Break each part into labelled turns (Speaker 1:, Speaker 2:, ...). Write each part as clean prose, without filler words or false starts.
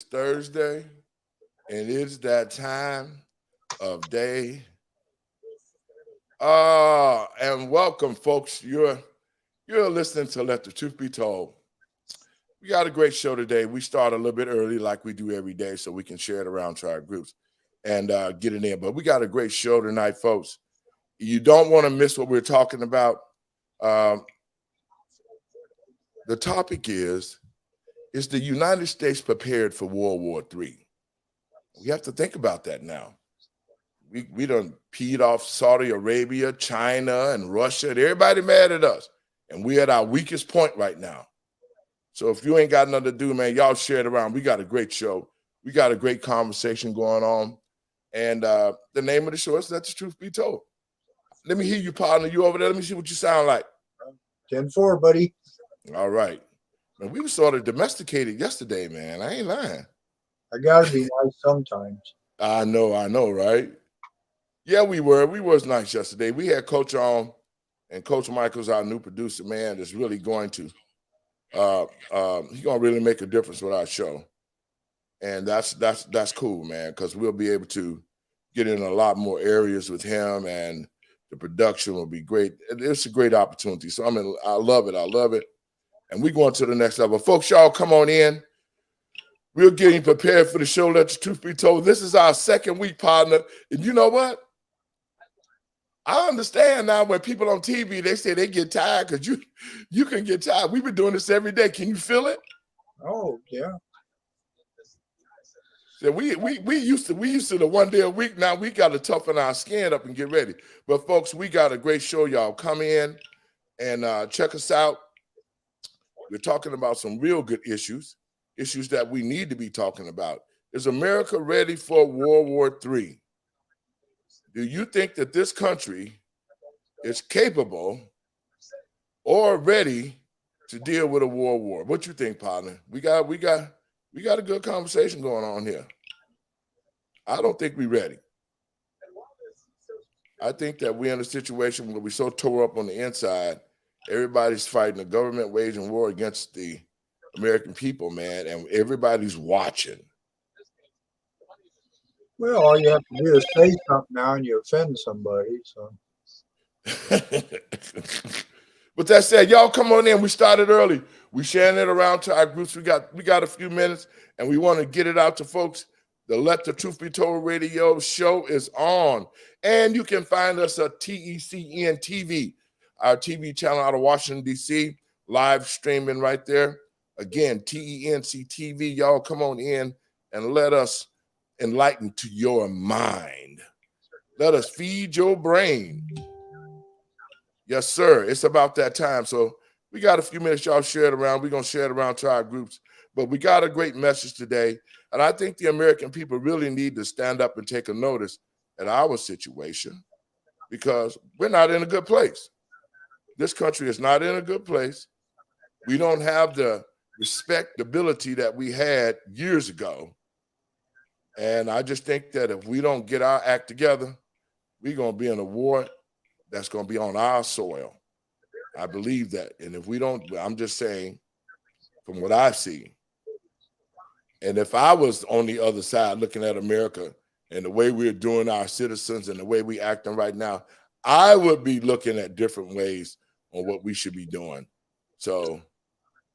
Speaker 1: Thursday, and it's that time of day. And welcome, folks. You're listening to Let the Truth Be Told. We got a great show today. We start a little bit early, like we do every day, so we can share it around to our groups and get it in. But we got a great show tonight, folks. You don't want to miss what we're talking about. Um, the topic is the United States prepared for World War III? We have to think about that now. We done peed off Saudi Arabia, China, and Russia, and everybody mad at us. And we're at our weakest point right now. So if you ain't got nothing to do, man, y'all share it around. We got a great show. We got a great conversation going on. And the name of the show is Let the Truth Be Told. Let me hear you, partner. You over there? Let me see what you sound like.
Speaker 2: 10-4, buddy.
Speaker 1: All right. Man, we were sort of domesticated yesterday, man. I ain't lying.
Speaker 2: I gotta be nice sometimes.
Speaker 1: I know, right? Yeah, we were. We was nice yesterday. We had Coach on, and Coach Michael's our new producer, man, that's really going to he's gonna really make a difference with our show. And that's cool, man, because we'll be able to get in a lot more areas with him, and the production will be great. It's a great opportunity. So I love it. And we're going to the next level. Folks, y'all come on in. We're getting prepared for the show, Let the Truth Be Told. This is our second week, partner. And you know what? I understand now when people on TV, they say they get tired because you can get tired. We've been doing this every day. Can you feel it?
Speaker 2: Oh, yeah.
Speaker 1: So we used to the 1 day a week. Now we got to toughen our skin up and get ready. But folks, we got a great show. Y'all come in and check us out. We're talking about some real good issues that we need to be talking about. Is America ready for World War III? Do you think that this country is capable or ready to deal with a world war? What you think, partner? We got a good conversation going on here. I don't think we're ready. I think that we're in a situation where we're so tore up on the inside. Everybody's fighting the government waging war against the American people, man, and everybody's watching.
Speaker 2: Well, all you have to do is say something now and you offend somebody. So,
Speaker 1: With that said, y'all come on in. We started early. We sharing it around to our groups. We got a few minutes, and we want to get it out to folks. The Let the Truth Be Told radio show is on, and you can find us at TECN TV, our TV channel out of Washington, D.C., live streaming right there. Again, TENC TV. Y'all come on in and let us enlighten to your mind. Let us feed your brain. Yes, sir. It's about that time. So we got a few minutes. Y'all share it around. We're going to share it around to our groups. But we got a great message today. And I think the American people really need to stand up and take a notice at our situation because we're not in a good place. This country is not in a good place. We don't have the respectability that we had years ago. And I just think that if we don't get our act together, we're going to be in a war that's going to be on our soil. I believe that. And if we don't, I'm just saying from what I've seen. And if I was on the other side looking at America and the way we're doing our citizens and the way we're acting right now, I would be looking at different ways on what we should be doing. So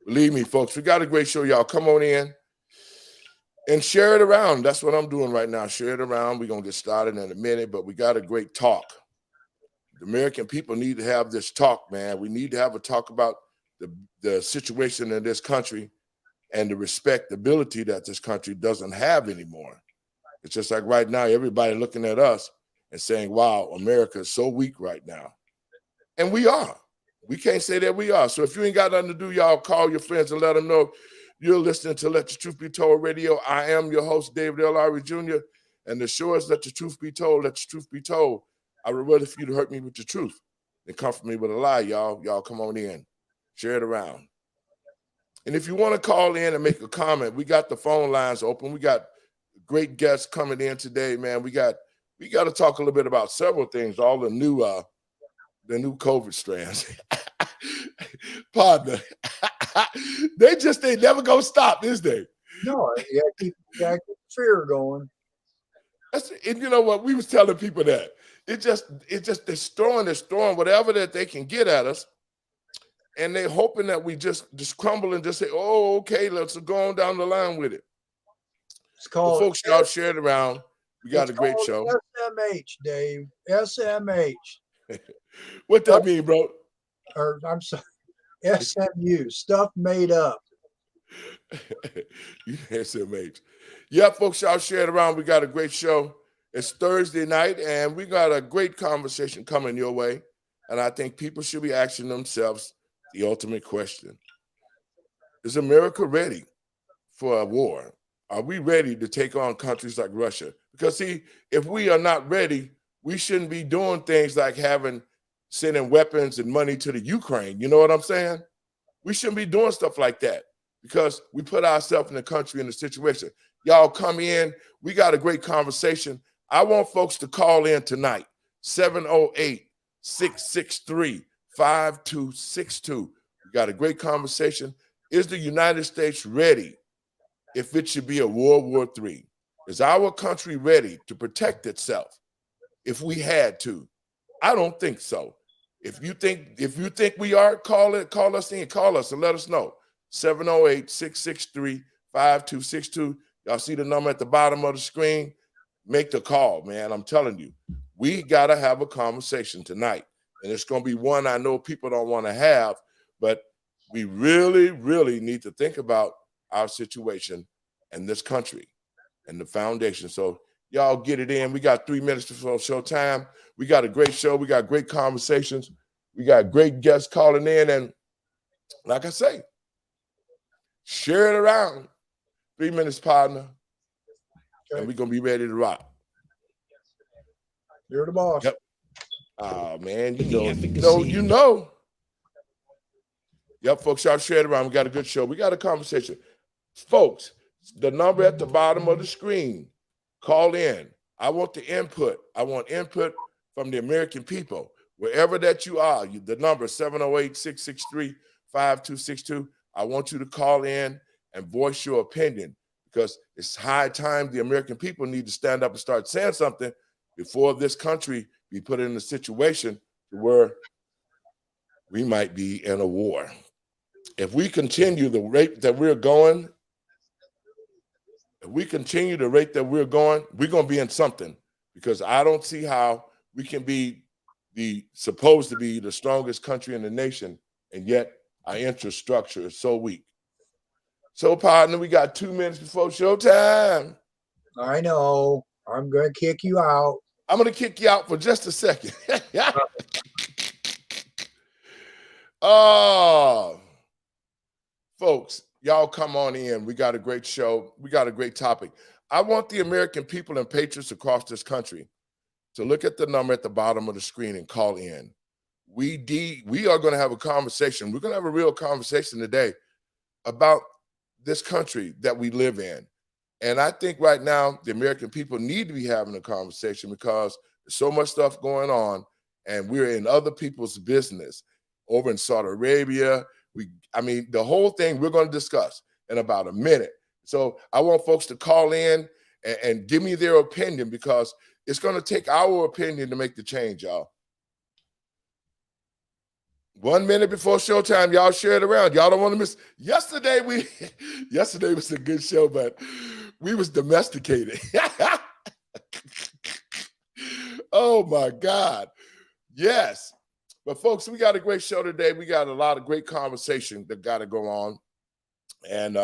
Speaker 1: believe me, folks, we got a great show. Y'all come on in and share it around. That's what I'm doing right now. Share it around. We're going to get started in a minute, but we got a great talk. The American people need to have this talk, man. We need to have a talk about the situation in this country and the respectability that this country doesn't have anymore. It's just like right now, everybody looking at us and saying, wow, America is so weak right now. And we are. We can't say that we are. So if you ain't got nothing to do, y'all call your friends and let them know you're listening to Let the Truth Be Told radio. I am your host, David L. Lowry Jr., and the show is Let the Truth Be Told. Let the truth be told. I would rather for you to hurt me with the truth than comfort me with a lie, y'all. Y'all come on in. Share it around. And if you want to call in and make a comment, we got the phone lines open. We got great guests coming in today, man. We got to talk a little bit about several things, all the new COVID strands. Partner, they never gonna stop, is they?
Speaker 2: No, you gotta keep fear going.
Speaker 1: And you know what? We was telling people that it's just destroying whatever that they can get at us, and they're hoping that we just crumble and just say, "Oh, okay, let's go on down the line with it."
Speaker 2: It's
Speaker 1: Well,
Speaker 2: called
Speaker 1: folks, y'all share it around. We got a great show.
Speaker 2: SMH, Dave. SMH.
Speaker 1: What that mean, bro?
Speaker 2: Or I'm sorry, SMU. Stuff made up.
Speaker 1: SMH. Yeah, folks, y'all share it around. We got a great show. It's Thursday night, and we got a great conversation coming your way. And I think people should be asking themselves the ultimate question: is America ready for a war? Are we ready to take on countries like Russia? Because see, if we are not ready, we shouldn't be doing things like sending weapons and money to the Ukraine. You know what I'm saying? We shouldn't be doing stuff like that because we put ourselves in the country in a situation. Y'all come in. We got a great conversation. I want folks to call in tonight, 708-663-5262. We got a great conversation. Is the United States ready if it should be a World War III? Is our country ready to protect itself if we had to? I don't think so. If you think we are, call us and let us know. 708-663-5262. Y'all see the number at the bottom of the screen? Make the call, man. I'm telling you, we got to have a conversation tonight. And it's going to be one I know people don't want to have, but we really, really need to think about our situation and this country and the foundation. So y'all get it in. We got 3 minutes before showtime. We got a great show. We got great conversations. We got great guests calling in. And like I say, share it around. 3 minutes, partner. Okay. And we're going to be ready to rock.
Speaker 2: You're the boss.
Speaker 1: Yep. Oh, man. You know. Yep, folks, y'all share it around. We got a good show. We got a conversation. Folks, the number at the bottom of the screen. Call in. I want the input. I want input from the American people. Wherever that you are, the number 708-663-5262. I want you to call in and voice your opinion because it's high time the American people need to stand up and start saying something before this country be put in a situation where we might be in a war. If we continue the rate that we're going, we're going to be in something because I don't see how we can be supposed to be the strongest country in the nation, and yet our infrastructure is so weak. So, partner, we got 2 minutes before showtime.
Speaker 2: I know. I'm going to kick you out.
Speaker 1: I'm going to kick you out for just a second. Oh, folks, y'all come on in. We got a great show. We got a great topic. I want the American people and patriots across this country to look at the number at the bottom of the screen and call in. We are going to have a conversation. We're going to have a real conversation today about this country that we live in. And I think right now the American people need to be having a conversation because there's so much stuff going on and we're in other people's business over in Saudi Arabia. The whole thing we're going to discuss in about a minute. So I want folks to call in and give me their opinion because it's going to take our opinion to make the change, y'all. 1 minute before showtime, y'all share it around. Y'all don't want to miss. Yesterday was a good show, but we was domesticated. Oh my God. Yes. But folks, we got a great show today. We got a lot of great conversation that got to go on. And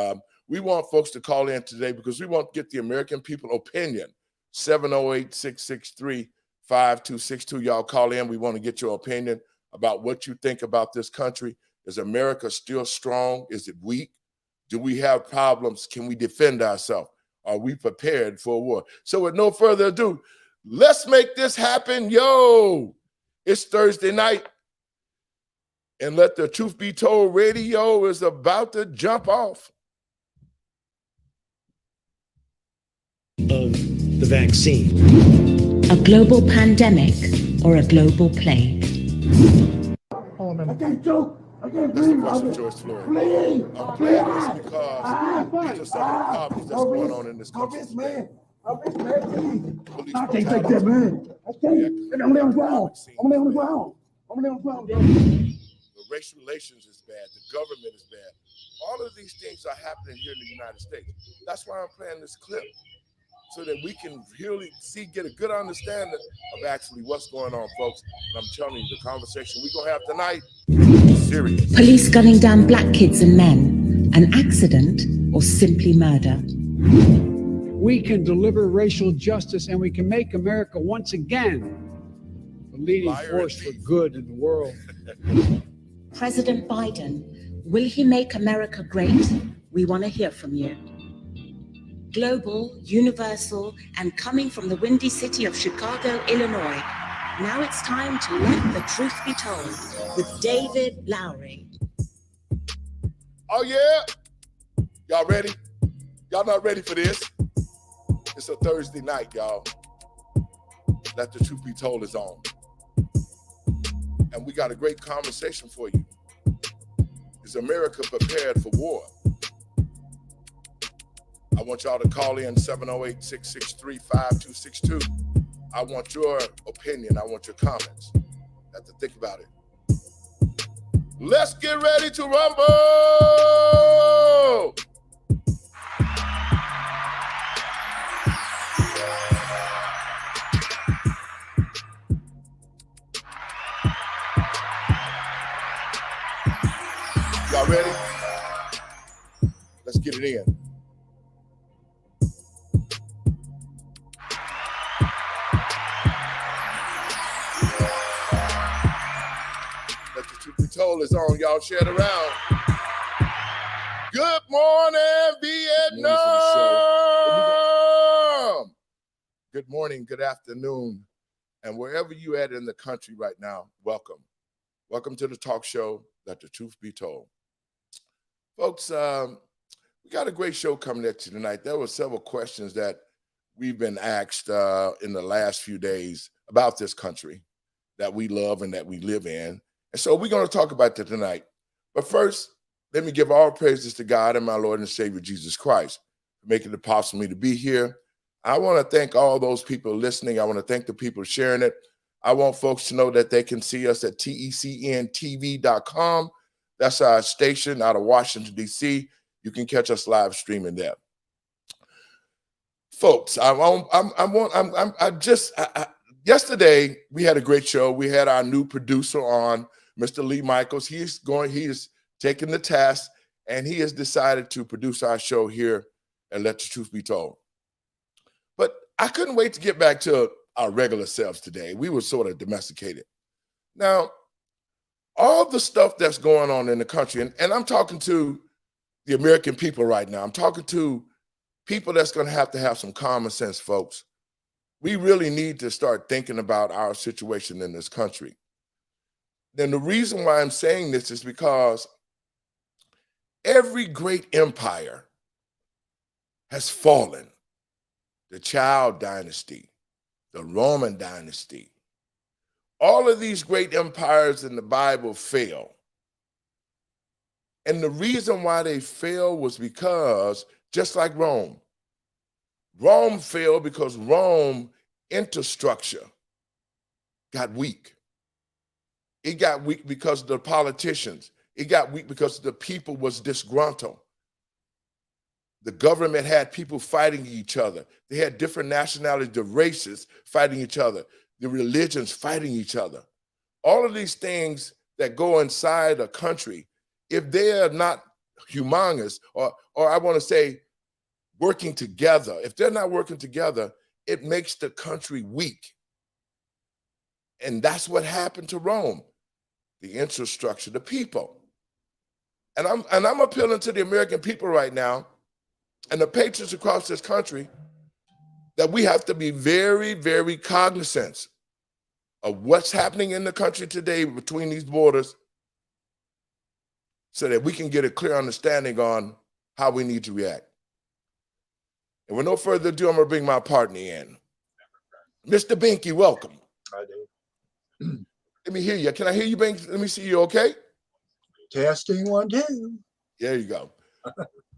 Speaker 1: we want folks to call in today because we want to get the American people opinion. 708-663-5262. Y'all call in. We want to get your opinion about what you think about this country. Is America still strong? Is it weak? Do we have problems? Can we defend ourselves? Are we prepared for a war? So with no further ado, let's make this happen. Yo, it's Thursday night. And Let the Truth Be Told radio is about to jump off.
Speaker 3: Of the vaccine.
Speaker 4: A global pandemic or a global plague?
Speaker 5: I can't joke.
Speaker 1: That's the voice of George Floyd. I'm playing this because these are some of the problems that's going on in this country today. Police
Speaker 4: I can't take that, man. I can't. I'm laying on the ground. I'm laying on the ground. I'm laying on the ground, bro.
Speaker 1: The racial relations is bad. The government is bad. All of these things are happening here in the United States. That's why I'm playing this clip, so that we can really get a good understanding of actually what's going on, folks. And I'm telling you, the conversation we're gonna have tonight is serious.
Speaker 5: Police gunning down black kids and men, an accident or simply murder?
Speaker 6: We can deliver racial justice and we can make America once again the leading force for good in the world.
Speaker 5: President Biden, will he make America great? We want to hear from you. Global, universal, and coming from the windy city of Chicago, Illinois. Now it's time to let the truth be told with David Lowry.
Speaker 1: Oh yeah? Y'all ready? Y'all not ready for this? It's a Thursday night, y'all. Let the truth be told is on. And we got a great conversation for you. Is America prepared for war? I want y'all to call in 708-663-5262. I want your opinion. I want your comments. Have to think about it. Let's get ready to rumble! Y'all ready? Let's get it in. Let the truth be told is on. Y'all share it around. Good morning, Vietnam. Good morning, good afternoon, and wherever you at in the country right now, welcome. Welcome to the talk show, Let the Truth Be Told. Folks, we got a great show coming at you tonight. There were several questions that we've been asked in the last few days about this country that we love and that we live in. And so we're going to talk about that tonight. But first, let me give all praises to God and my Lord and Savior, Jesus Christ, for making it possible for me to be here. I want to thank all those people listening. I want to thank the people sharing it. I want folks to know that they can see us at tecntv.com. That's our station out of Washington, D.C. You can catch us live streaming there. Folks, yesterday we had a great show. We had our new producer on, Mr. Lee Michaels. He is taking the task, and he has decided to produce our show here and Let the Truth Be Told. But I couldn't wait to get back to our regular selves today. We were sort of domesticated. Now, all the stuff that's going on in the country, and I'm talking to the American people right now. I'm talking to people that's going to have some common sense, folks. We really need to start thinking about our situation in this country. Then the reason why I'm saying this is because every great empire has fallen. The Chow dynasty, the Roman dynasty, all of these great empires in the Bible fail. And the reason why they fail was because, just like Rome failed because Rome infrastructure got weak. It got weak because of the politicians. It got weak because the people was disgruntled. The government had people fighting each other. They had different nationalities, the races fighting each other, the religions fighting each other. All of these things that go inside a country, if they are not humongous, or I want to say working together, if they're not working together, it makes the country weak. And that's what happened to Rome, the infrastructure, the people. And I'm appealing to the American people right now, and the patriots across this country, that we have to be very, very cognizant of what's happening in the country today between these borders, so that we can get a clear understanding on how we need to react. And with no further ado, I'm going to bring my partner in. Mr. Binky, welcome.
Speaker 2: I do.
Speaker 1: Let me hear you. Can I hear you, Binky? Let me see you, okay?
Speaker 2: Testing 1, 2.
Speaker 1: There you go.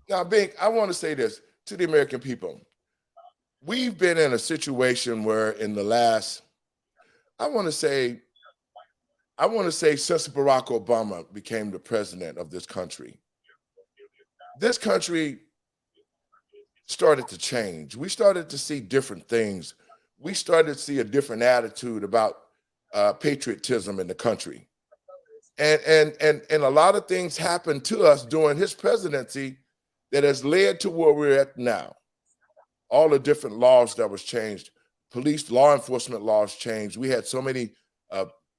Speaker 1: Now, Bink, I want to say this to the American people. We've been in a situation where in the last, I want to say since Barack Obama became the president of this country started to change. We started to see different things. We started to see a different attitude about patriotism in the country. And a lot of things happened to us during his presidency that has led to where we're at now. All the different laws that was changed, police, law enforcement laws changed. We had so many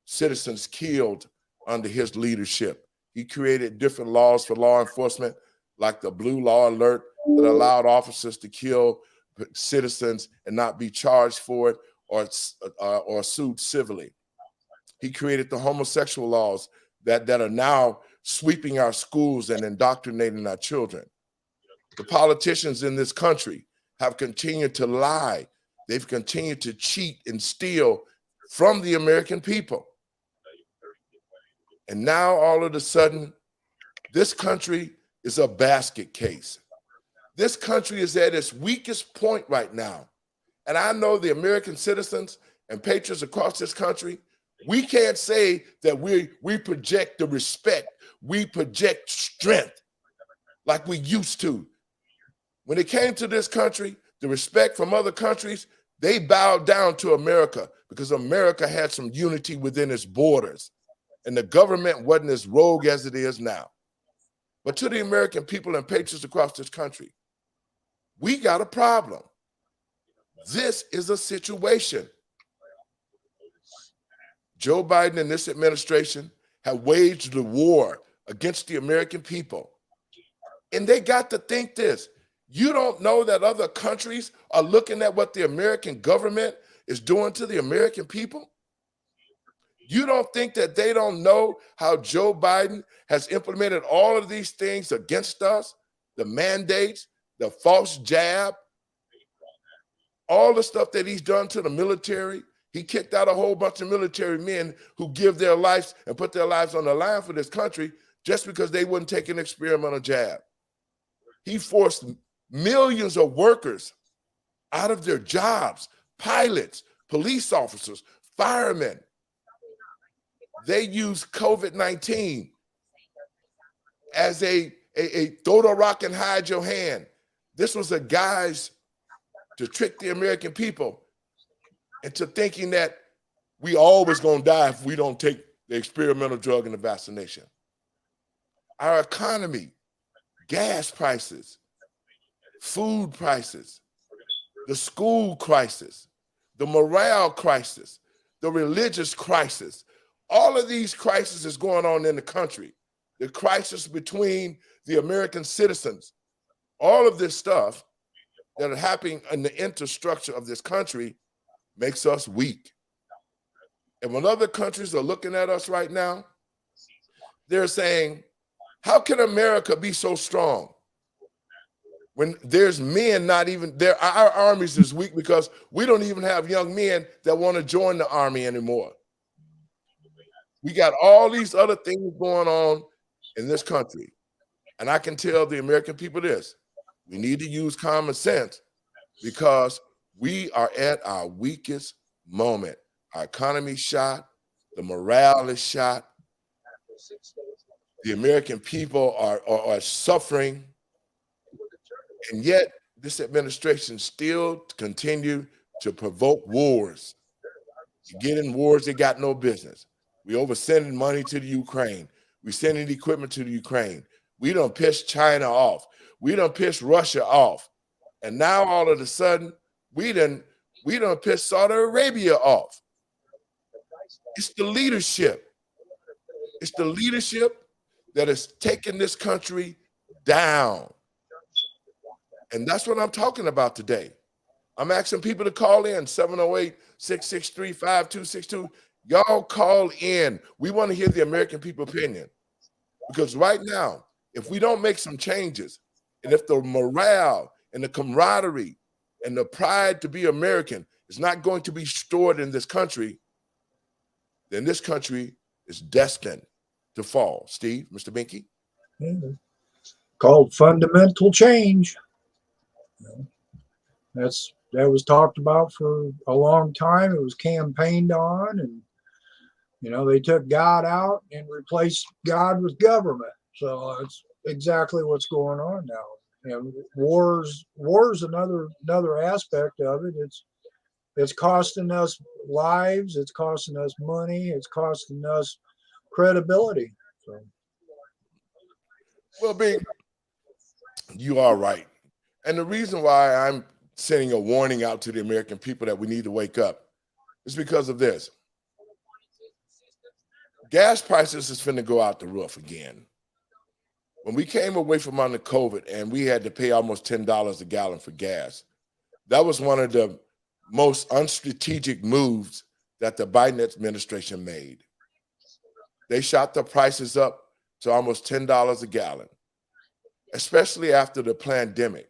Speaker 1: citizens killed under his leadership. He created different laws for law enforcement, like the Blue Law Alert that allowed officers to kill citizens and not be charged for it or sued civilly. He created the homosexual laws that are now sweeping our schools and indoctrinating our children. The politicians in this country have continued to lie. They've continued to cheat and steal from the American people. And now all of a sudden, this country is a basket case. This country is at its weakest point right now. And I know the American citizens and patriots across this country, we can't say that we project the respect, we project strength like we used to. When it came to this country, the respect from other countries, they bowed down to America because America had some unity within its borders and the government wasn't as rogue as it is now. But to the American people and patriots across this country, we got a problem. This is a situation. Joe Biden and this administration have waged the war against the American people. And they got to think this. You don't know that other countries are looking at what the American government is doing to the American people? You don't think that they don't know how Joe Biden has implemented all of these things against us? The mandates, the false jab, all the stuff that he's done to the military. He kicked out a whole bunch of military men who give their lives and put their lives on the line for this country just because they wouldn't take an experimental jab. He forced millions of workers out of their jobs, pilots, police officers, firemen. They use COVID-19 as a throw the rock and hide your hand. This was a guise to trick the American people into thinking that we always gonna die if we don't take the experimental drug and the vaccination. Our economy, gas prices, food prices, the school crisis, the morale crisis, the religious crisis, all of these crises is going on in the country. The crisis between the American citizens, all of this stuff that are happening in the infrastructure of this country makes us weak. And when other countries are looking at us right now, they're saying, how can America be so strong? When there's men not even there, our armies is weak because we don't even have young men that want to join the army anymore. We got all these other things going on in this country. And I can tell the American people this, we need to use common sense because we are at our weakest moment. Our economy's shot, the morale is shot. The American people are suffering. And yet this administration still continue to provoke wars. You get in wars, they got no business. We oversending money to the Ukraine. We sending equipment to the Ukraine. We done pissed China off. We done pissed Russia off. And now all of a sudden, we done pissed Saudi Arabia off. It's the leadership. It's the leadership that has taken this country down. And that's what I'm talking about today. I'm asking people to call in 708-663-5262. Y'all call in. We want to hear the American people opinion. Because right now, if we don't make some changes, and if the morale and the camaraderie and the pride to be American is not going to be stored in this country, then this country is destined to fall? Steve, Mr. Binky?
Speaker 2: Called fundamental change. That was talked about for a long time. It was campaigned on, and they took God out and replaced God with government. So it's exactly what's going on now. And war's another aspect of it. It's costing us lives. It's costing us money. It's costing us credibility. So.
Speaker 1: Well, Big, you are right. And the reason why I'm sending a warning out to the American people that we need to wake up is because of this. Gas prices is finna go out the roof again. When we came away from under COVID and we had to pay almost $10 a gallon for gas, that was one of the most unstrategic moves that the Biden administration made. They shot the prices up to almost $10 a gallon, especially after the pandemic.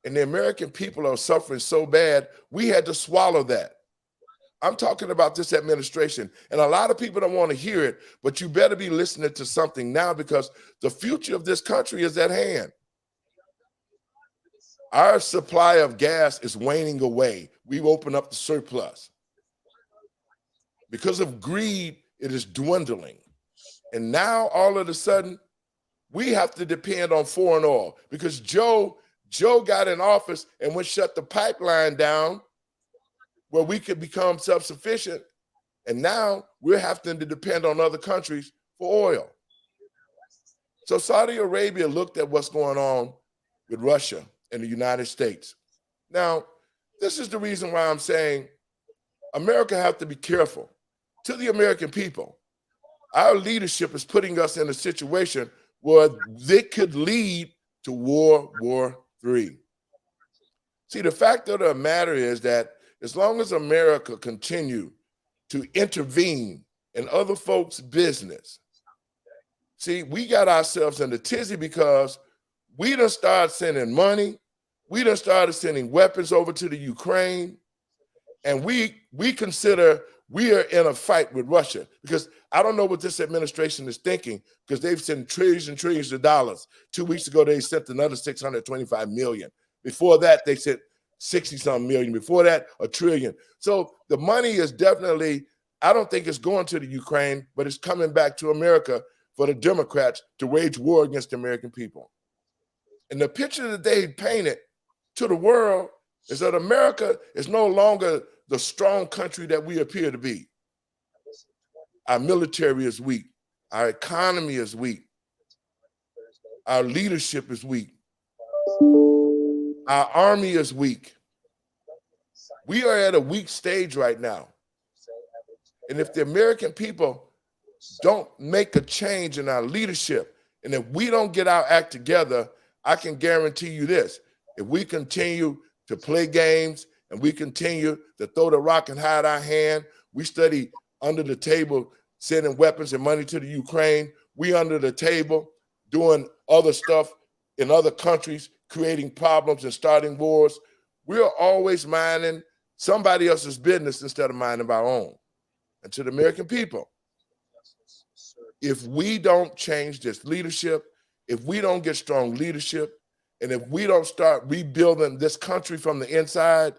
Speaker 1: And the American people are suffering so bad, we had to swallow that. I'm talking about this administration, and a lot of people don't want to hear it, but you better be listening to something now because the future of this country is at hand. Our supply of gas is waning away. We've opened up the surplus. Because of greed, it is dwindling. And now all of a sudden, we have to depend on foreign oil because Joe got in office and we shut the pipeline down where we could become self-sufficient. And now we're having to depend on other countries for oil. So Saudi Arabia looked at what's going on with Russia and the United States. Now, this is the reason why I'm saying America have to be careful. To the American people, our leadership is putting us in a situation where they could lead to World War III. See, the fact of the matter is that as long as America continue to intervene in other folks' business, see, we got ourselves in a tizzy because we done started sending money, we done started sending weapons over to the Ukraine, and we consider we are in a fight with Russia because I don't know what this administration is thinking because they've sent trillions and trillions of dollars. 2 weeks ago, they sent another 625 million. Before that, they sent 60-something million. Before that, $1 trillion. So the money is definitely, I don't think it's going to the Ukraine, but it's coming back to America for the Democrats to wage war against the American people. And the picture that they painted to the world is that America is no longer the strong country that we appear to be. Our military is weak. Our economy is weak. Our leadership is weak. Our army is weak. We are at a weak stage right now. And if the American people don't make a change in our leadership, and if we don't get our act together, I can guarantee you this. If we continue to play games and we continue to throw the rock and hide our hand, we study under the table, sending weapons and money to the Ukraine, we under the table doing other stuff in other countries, creating problems and starting wars, we're always minding somebody else's business instead of minding our own. And to the American people, if we don't change this leadership, if we don't get strong leadership, and if we don't start rebuilding this country from the inside,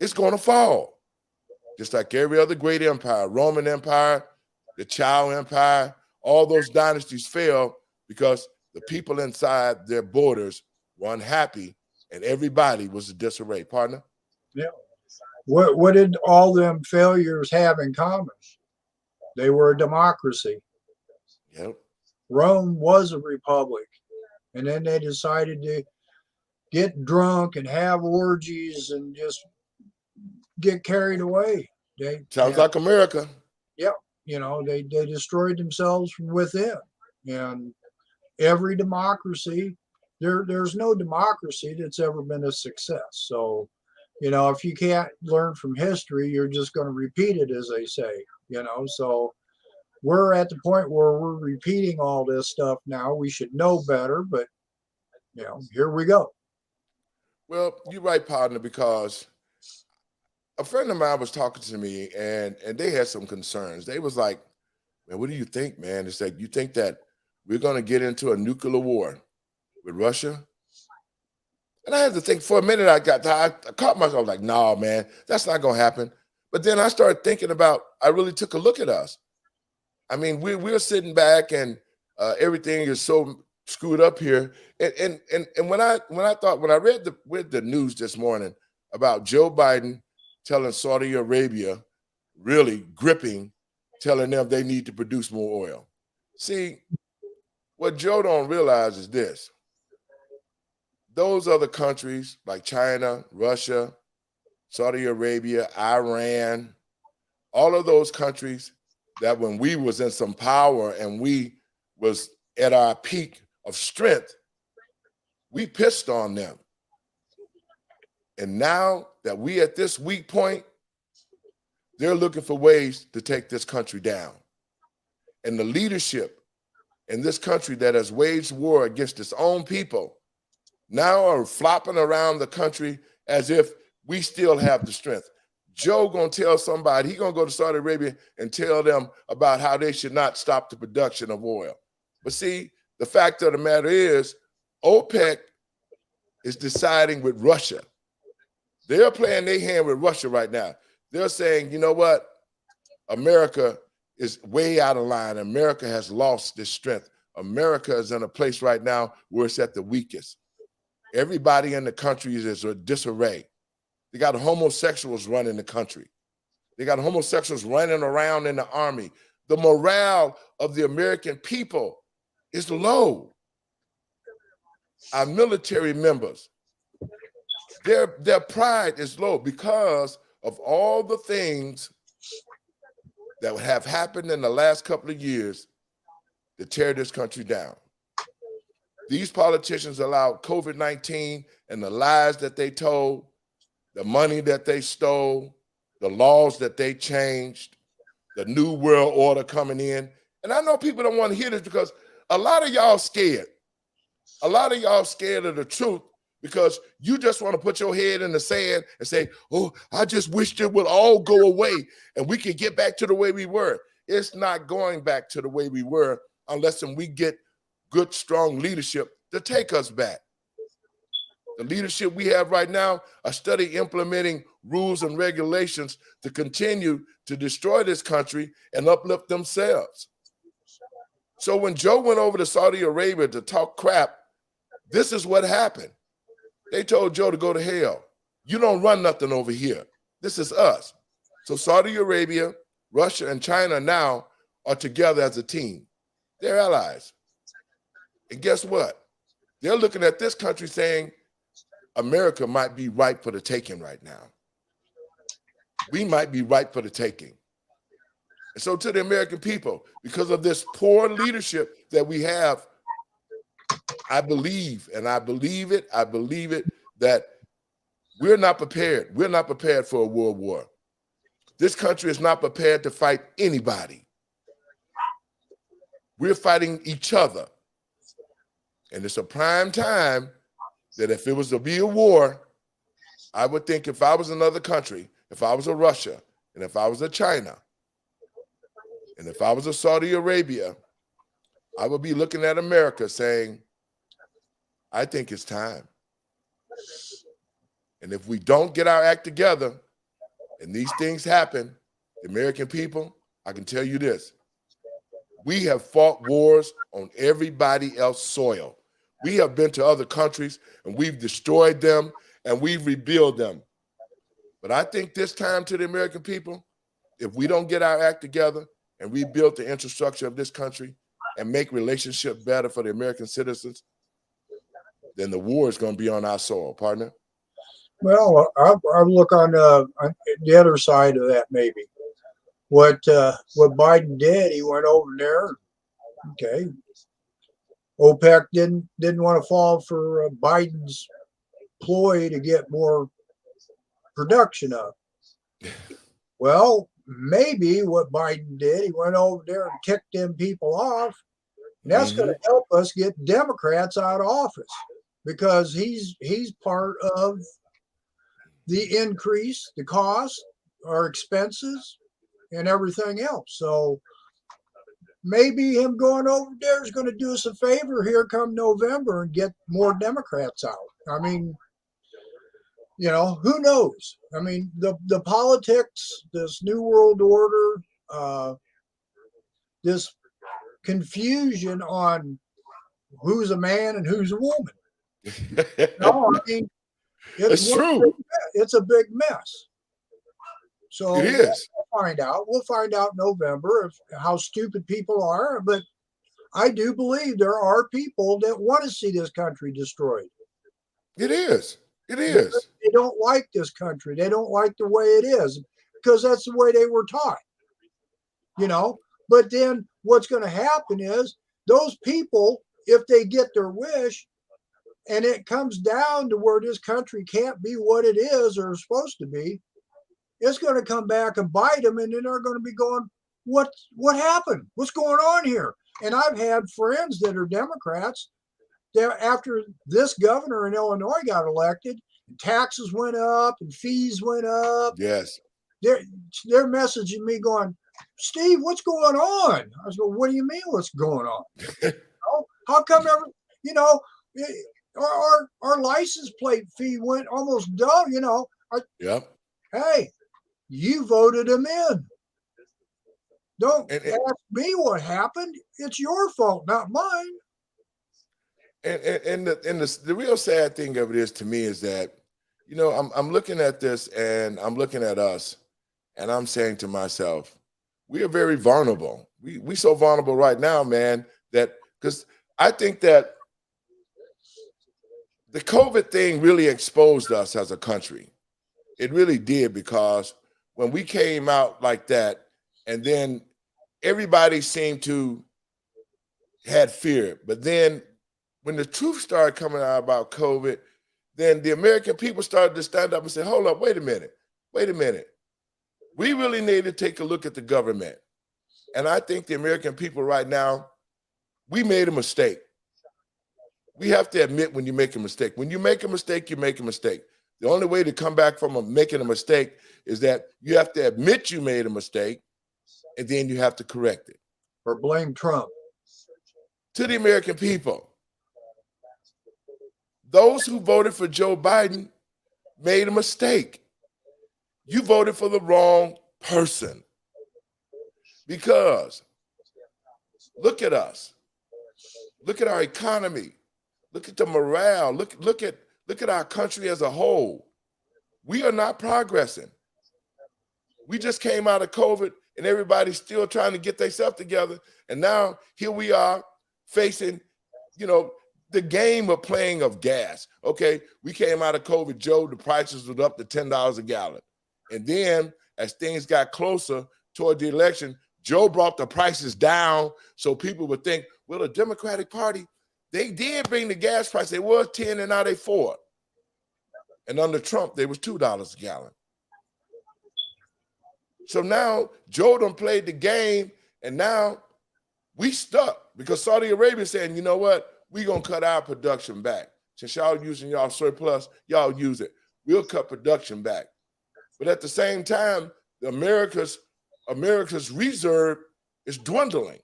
Speaker 1: it's going to fall. Just like every other great empire, Roman Empire, the Chow Empire, all those dynasties fell because the people inside their borders were unhappy and everybody was a disarray. Partner?
Speaker 2: Yeah. What did all them failures have in common? They were a democracy.
Speaker 1: Yep.
Speaker 2: Rome was a republic. And then they decided to get drunk and have orgies and just get carried away.
Speaker 1: Sounds like America.
Speaker 2: Yeah. They destroyed themselves from within. And every democracy, there's no democracy that's ever been a success. So, if you can't learn from history, you're just going to repeat it, as they say, so we're at the point where we're repeating all this stuff now. We should know better, but here we go.
Speaker 1: Well, you're right, partner, because a friend of mine was talking to me and they had some concerns. They was like, Man, what do you think, man? It's like, you think that we're going to get into a nuclear war with Russia? And I had to think for a minute. I caught myself like, no, man, that's not going to happen. But then I started thinking about, I really took a look at us. I mean, we're sitting back and everything is so screwed up here. And when I read the news this morning about Joe Biden telling Saudi Arabia, really gripping, telling them they need to produce more oil. See, what Joe don't realize is this. Those other countries like China, Russia, Saudi Arabia, Iran, all of those countries that when we was in some power and we was at our peak of strength, we pissed on them. And now that we at this weak point, they're looking for ways to take this country down. And the leadership in this country that has waged war against its own people now are flopping around the country as if we still have the strength. Joe gonna tell somebody, he gonna go to Saudi Arabia and tell them about how they should not stop the production of oil. But see, the fact of the matter is, OPEC is deciding with Russia. They're playing their hand with Russia right now. They're saying, you know what? America is way out of line. America has lost its strength. America is in a place right now where it's at the weakest. Everybody in the country is in disarray. They got homosexuals running the country. They got homosexuals running around in the army. The morale of the American people is low. Our military members, their pride is low because of all the things that have happened in the last couple of years to tear this country down. These politicians allowed COVID-19 and the lies that they told, the money that they stole, the laws that they changed, the new world order coming in. And I know people don't want to hear this because a lot of y'all scared. A lot of y'all scared of the truth because you just want to put your head in the sand and say, oh, I just wish it would all go away and we could get back to the way we were. It's not going back to the way we were unless we get good, strong leadership to take us back. The leadership we have right now are studying implementing rules and regulations to continue to destroy this country and uplift themselves. So when Joe went over to Saudi Arabia to talk crap, this is what happened. They told Joe to go to hell. You don't run nothing over here. This is us. So Saudi Arabia, Russia, and China now are together as a team. They're allies. And guess what? They're looking at this country saying, America might be ripe for the taking right now. We might be ripe for the taking. And so to the American people, because of this poor leadership that we have, I believe it, that we're not prepared. We're not prepared for a world war. This country is not prepared to fight anybody. We're fighting each other. And it's a prime time that if it was to be a war, I would think if I was another country, if I was a Russia, and if I was a China, and if I was a Saudi Arabia, I would be looking at America saying, I think it's time. And if we don't get our act together and these things happen, the American people, I can tell you this, we have fought wars on everybody else's soil. We have been to other countries and we've destroyed them and we've rebuilt them. But I think this time to the American people, if we don't get our act together and rebuild the infrastructure of this country and make relationships better for the American citizens, then the war is going to be on our soil, partner.
Speaker 2: Well, I look on the other side of that maybe. What Biden did, he went over there. Okay, OPEC didn't want to fall for Biden's ploy to get more production up. Well, maybe what Biden did, he went over there and kicked them people off. And that's going to help us get Democrats out of office because he's part of the increase, the cost, our expenses, and everything else. So maybe him going over there is going to do us a favor here come November and get more Democrats out. I mean, you know, who knows? I mean, the politics, this new world order, this confusion on who's a man and who's a woman. No, I mean,
Speaker 1: It's true.
Speaker 2: It's a big mess. So
Speaker 1: It is.
Speaker 2: we'll find out. We'll find out in November how stupid people are. But I do believe there are people that want to see this country destroyed.
Speaker 1: It is. It is.
Speaker 2: They don't like this country. They don't like the way it is because that's the way they were taught. You know, but then what's going to happen is those people, if they get their wish and it comes down to where this country can't be what it is or is supposed to be, it's going to come back and bite them. And then they're going to be going, what happened? What's going on here? And I've had friends that are Democrats that after this governor in Illinois got elected, taxes went up and fees went up.
Speaker 1: Yes.
Speaker 2: They're messaging me going, Steve, what's going on? I was going, what do you mean what's going on? How come our license plate fee went almost double, you know?
Speaker 1: Yep.
Speaker 2: Hey, you voted them in. Don't ask me what happened. It's your fault, not mine.
Speaker 1: And the real sad thing of it is to me is that, you know, I'm looking at this and I'm looking at us and I'm saying to myself, we are very vulnerable. We so vulnerable right now, man, that because I think that the COVID thing really exposed us as a country. It really did, because when we came out like that, and then everybody seemed to had fear. But then when the truth started coming out about COVID, then the American people started to stand up and say, hold up, wait a minute. We really need to take a look at the government. And I think the American people right now, we made a mistake. We have to admit when you make a mistake. When you make a mistake, you make a mistake. The only way to come back from making a mistake is that you have to admit you made a mistake, and then you have to correct it.
Speaker 2: Or blame Trump.
Speaker 1: To the American people, those who voted for Joe Biden made a mistake. You voted for the wrong person. Because look at us. Look at our economy. Look at the morale. Look at our country as a whole. We are not progressing. We just came out of COVID and everybody's still trying to get themselves together. And now here we are facing, you know, the game of playing of gas. Okay, we came out of COVID, Joe, the prices were up to $10 a gallon. And then as things got closer toward the election, Joe brought the prices down so people would think, well, the Democratic Party, they did bring the gas price. They was 10 and now they 4. And under Trump, they was $2 a gallon. So now Joe done played the game, and now we stuck because Saudi Arabia saying, you know what, we gonna cut our production back. Since y'all using y'all surplus, y'all use it. We'll cut production back. But at the same time, America's reserve is dwindling.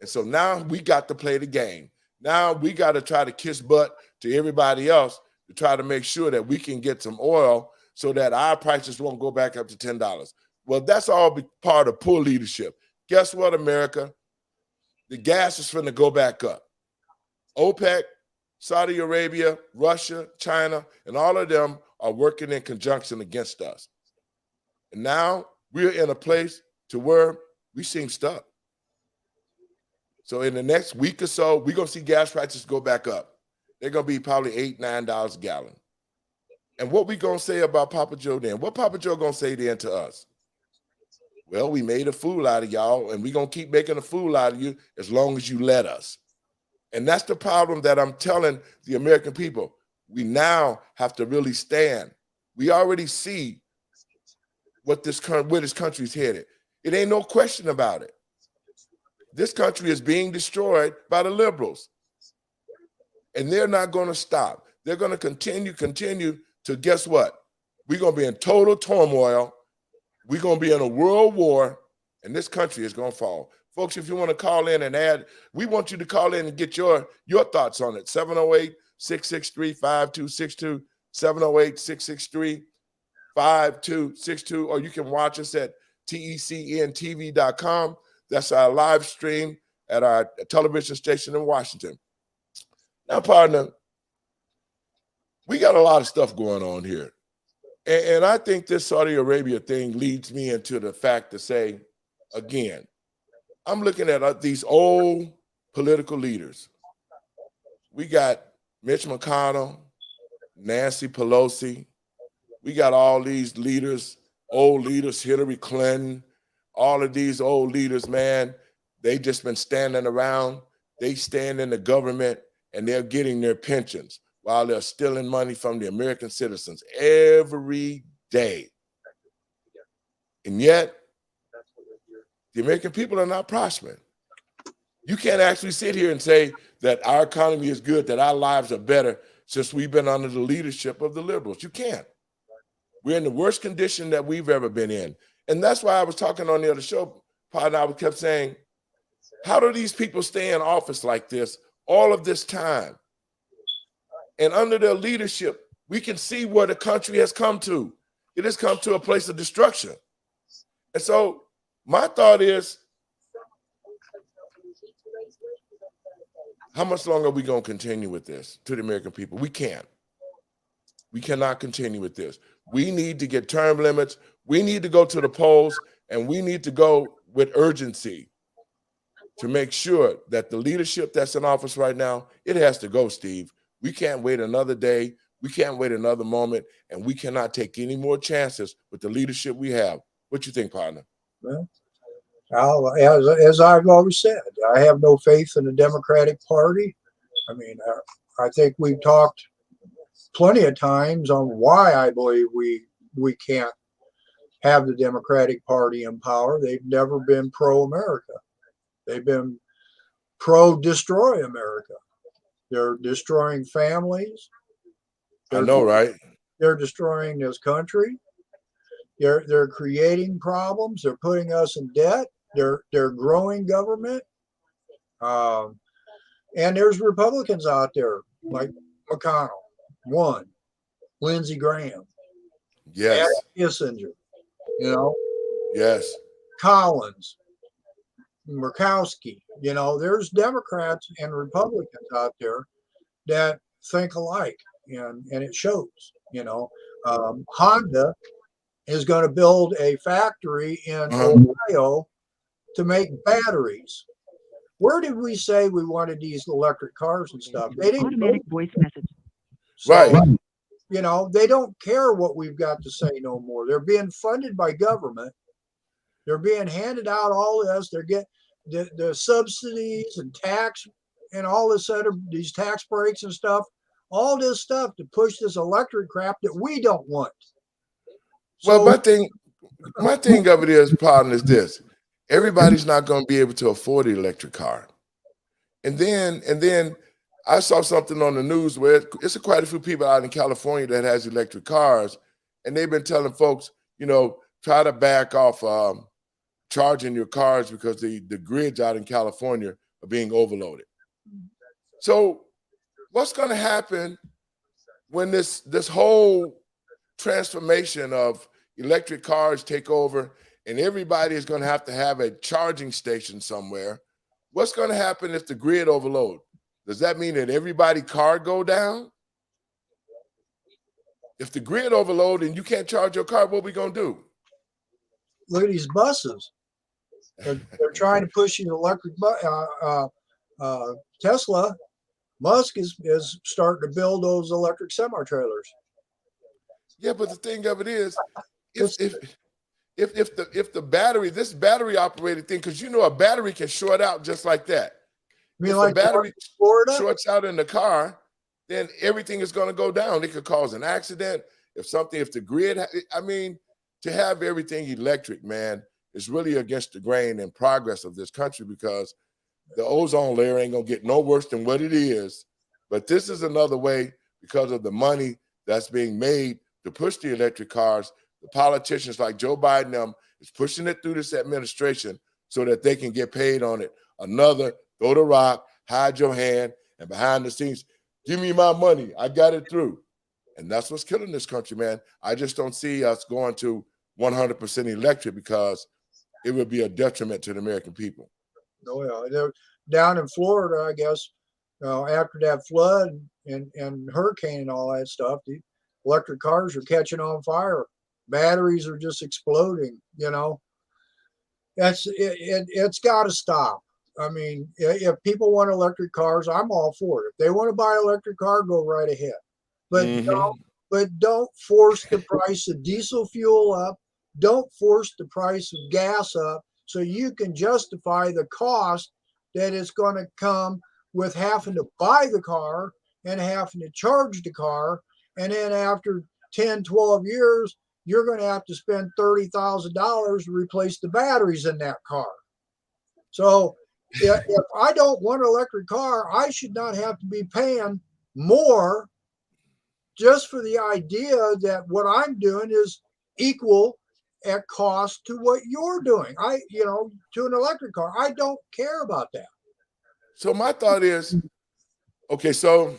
Speaker 1: And so now we got to play the game. Now we got to try to kiss butt to everybody else to try to make sure that we can get some oil so that our prices won't go back up to $10. Well, that's all part of poor leadership. Guess what, America? The gas is finna go back up. OPEC, Saudi Arabia, Russia, China, and all of them are working in conjunction against us. And now we're in a place to where we seem stuck. So in the next week or so, we're going to see gas prices go back up. They're going to be probably $8, $9 a gallon. And what we going to say about Papa Joe then? What Papa Joe going to say then to us? Well, we made a fool out of y'all, and we're going to keep making a fool out of you as long as you let us. And that's the problem that I'm telling the American people. We now have to really stand. We already see where this country's headed. It ain't no question about it. This country is being destroyed by the liberals. And they're not going to stop. They're going to continue to, guess what? We're going to be in total turmoil. We're going to be in a world war, and this country is going to fall. Folks, if you want to call in and add, we want you to call in and get your thoughts on it. 708-663-5262, 708-663-5262, or you can watch us at tecntv.com. That's our live stream at our television station in Washington. Now, partner, we got a lot of stuff going on here. And I think this Saudi Arabia thing leads me into the fact to say, again, I'm looking at these old political leaders. We got Mitch McConnell, Nancy Pelosi. We got all these leaders, old leaders, Hillary Clinton, all of these old leaders, man, they just been standing around. They stand in the government and they're getting their pensions while they're stealing money from the American citizens every day. And yet, the American people are not prospering. You can't actually sit here and say that our economy is good, that our lives are better since we've been under the leadership of the liberals. You can't. We're in the worst condition that we've ever been in. And that's why I was talking on the other show, partner, I kept saying, how do these people stay in office like this all of this time? And under their leadership, we can see where the country has come to. It has come to a place of destruction. And so my thought is, how much longer are we going to continue with this to the American people? We can't. We cannot continue with this. We need to get term limits. We need to go to the polls, and we need to go with urgency to make sure that the leadership that's in office right now, it has to go, Steve. We can't wait another day. We can't wait another moment, and we cannot take any more chances with the leadership we have. What you think, partner?
Speaker 2: Well, as I've always said, I have no faith in the Democratic Party. I mean, I think we've talked plenty of times on why I believe we can't have the Democratic Party in power. They've never been pro-America. They've been pro-destroy America. They're destroying families.
Speaker 1: I know, right?
Speaker 2: They're destroying this country. They're creating problems. They're putting us in debt. They're growing government. And there's Republicans out there like McConnell, one, Lindsey Graham,
Speaker 1: Yes,
Speaker 2: Kissinger, you know,
Speaker 1: yes.
Speaker 2: Collins, Murkowski. You know, there's Democrats and Republicans out there that think alike, and it shows. You know, Honda is going to build a factory in Ohio to make batteries. Where did we say we wanted these electric cars and stuff? They didn't.
Speaker 7: Automatic voice message.
Speaker 2: So,
Speaker 1: Right.
Speaker 2: You know, they don't care what we've got to say no more. They're being funded by government. They're being handed out all this. They're getting the subsidies and tax and all this other, these tax breaks and stuff, all this stuff to push this electric crap that we don't want.
Speaker 1: Well,
Speaker 2: So,
Speaker 1: my thing of it is, partner, is this. Everybody's not going to be able to afford the electric car. And then I saw something on the news where it's quite a few people out in California that has electric cars, and they've been telling folks, you know, try to back off charging your cars because the grids out in California are being overloaded. So what's going to happen when this whole transformation of electric cars take over and everybody is going to have a charging station somewhere? What's going to happen if the grid overload? Does that mean that everybody's car go down? If the grid overload and you can't charge your car, what are we going to do?
Speaker 2: look at these buses. They're trying to push an electric Tesla. Musk is starting to build those electric semi-trailers.
Speaker 1: Yeah, but the thing of it is, if the battery, this battery operated thing, because you know a battery can short out just like that.
Speaker 2: I mean,
Speaker 1: If
Speaker 2: like
Speaker 1: the battery
Speaker 2: Florida,
Speaker 1: shorts out in the car, then everything is going to go down. It could cause an accident. If the grid, I mean, to have everything electric, man, is really against the grain and progress of this country, because the ozone layer ain't going to get no worse than what it is. But this is another way, because of the money that's being made to push the electric cars. The politicians like Joe Biden is pushing it through this administration so that they can get paid on it. Another, throw the rock, hide your hand, and behind the scenes, give me my money. I got it through. And that's what's killing this country, man. I just don't see us going to 100% electric because it would be a detriment to the American people.
Speaker 2: Oh, yeah. They're down in Florida, I guess, after that flood and hurricane and all that stuff, the electric cars are catching on fire. Batteries are just exploding, you know. It's got to stop. I mean, if people want electric cars, I'm all for it. If they want to buy an electric car, go right ahead. But don't force the price of diesel fuel up. Don't force the price of gas up so you can justify the cost that it's going to come with having to buy the car and having to charge the car. And then after 10, 12 years, you're going to have to spend $30,000 to replace the batteries in that car. So if I don't want an electric car, I should not have to be paying more just for the idea that what I'm doing is equal at cost to what you're doing. To an electric car. I don't care about that.
Speaker 1: So my thought is, okay, so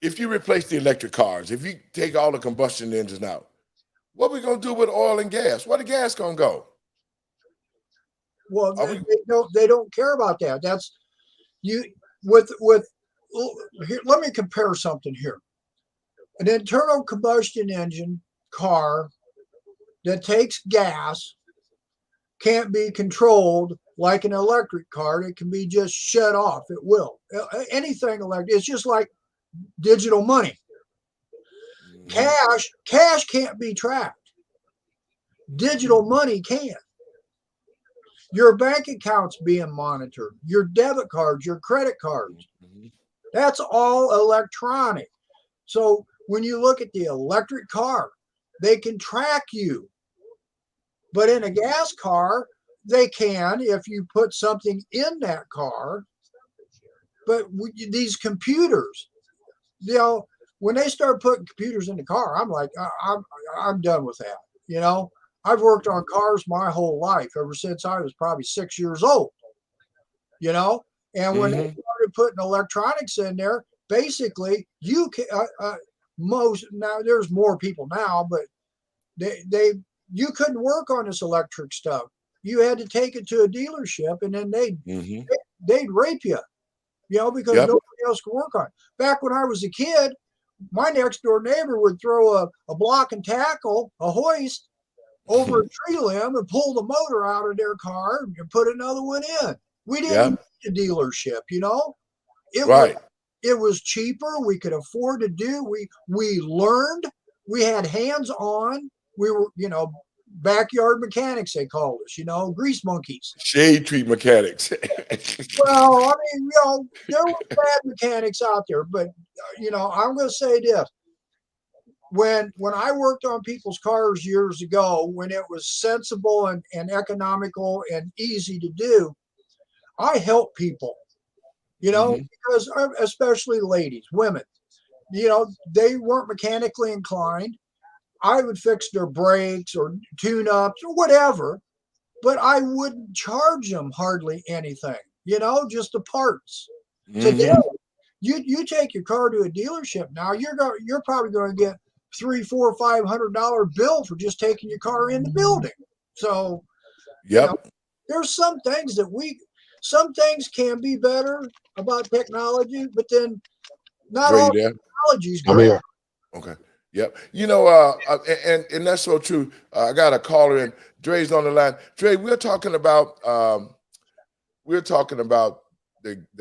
Speaker 1: if you replace the electric cars, if you take all the combustion engines out, what are we going to do with oil and gas? Where the gas going to go?
Speaker 2: Well, they don't care about that. That's you with here, let me compare something here. An internal combustion engine car that takes gas can't be controlled like an electric car. It can be just shut off. It will. Anything electric. It's just like digital money. Cash can't be tracked. Digital money can. Your bank account's being monitored. Your debit cards, your credit cards. That's all electronic. So when you look at the electric car, they can track you. But in a gas car, they can if you put something in that car. But these computers, when they start putting computers in the car, I'm like, I'm done with that. I've worked on cars my whole life, ever since I was probably 6 years old. And when they started putting electronics in there, basically you can now there's more people now, but you couldn't work on this electric stuff. You had to take it to a dealership, and then they'd rape you, because nobody else could work on it. Back when I was a kid, my next door neighbor would throw a block and tackle, a hoist, over a tree limb and pull the motor out of their car and put another one in. We didn't need a dealership, It was cheaper. We could afford to do. We learned. We had hands-on. We were, backyard mechanics, they called us, grease monkeys.
Speaker 1: Shade tree mechanics.
Speaker 2: Well, I mean, there were bad mechanics out there, but, I'm going to say this. When I worked on people's cars years ago, when it was sensible and economical and easy to do, I helped people, because especially ladies, women, they weren't mechanically inclined. I would fix their brakes or tune-ups or whatever, but I wouldn't charge them hardly anything, just the parts. Today, you take your car to a dealership now, you're probably going to get $300, $400, $500 bill for just taking your car in the building. So, there's some things some things can be better about technology, but then not all technology is great.
Speaker 1: Okay. Yep. And that's so true. I got a caller in. Dre's on the line. Dre, we're talking about the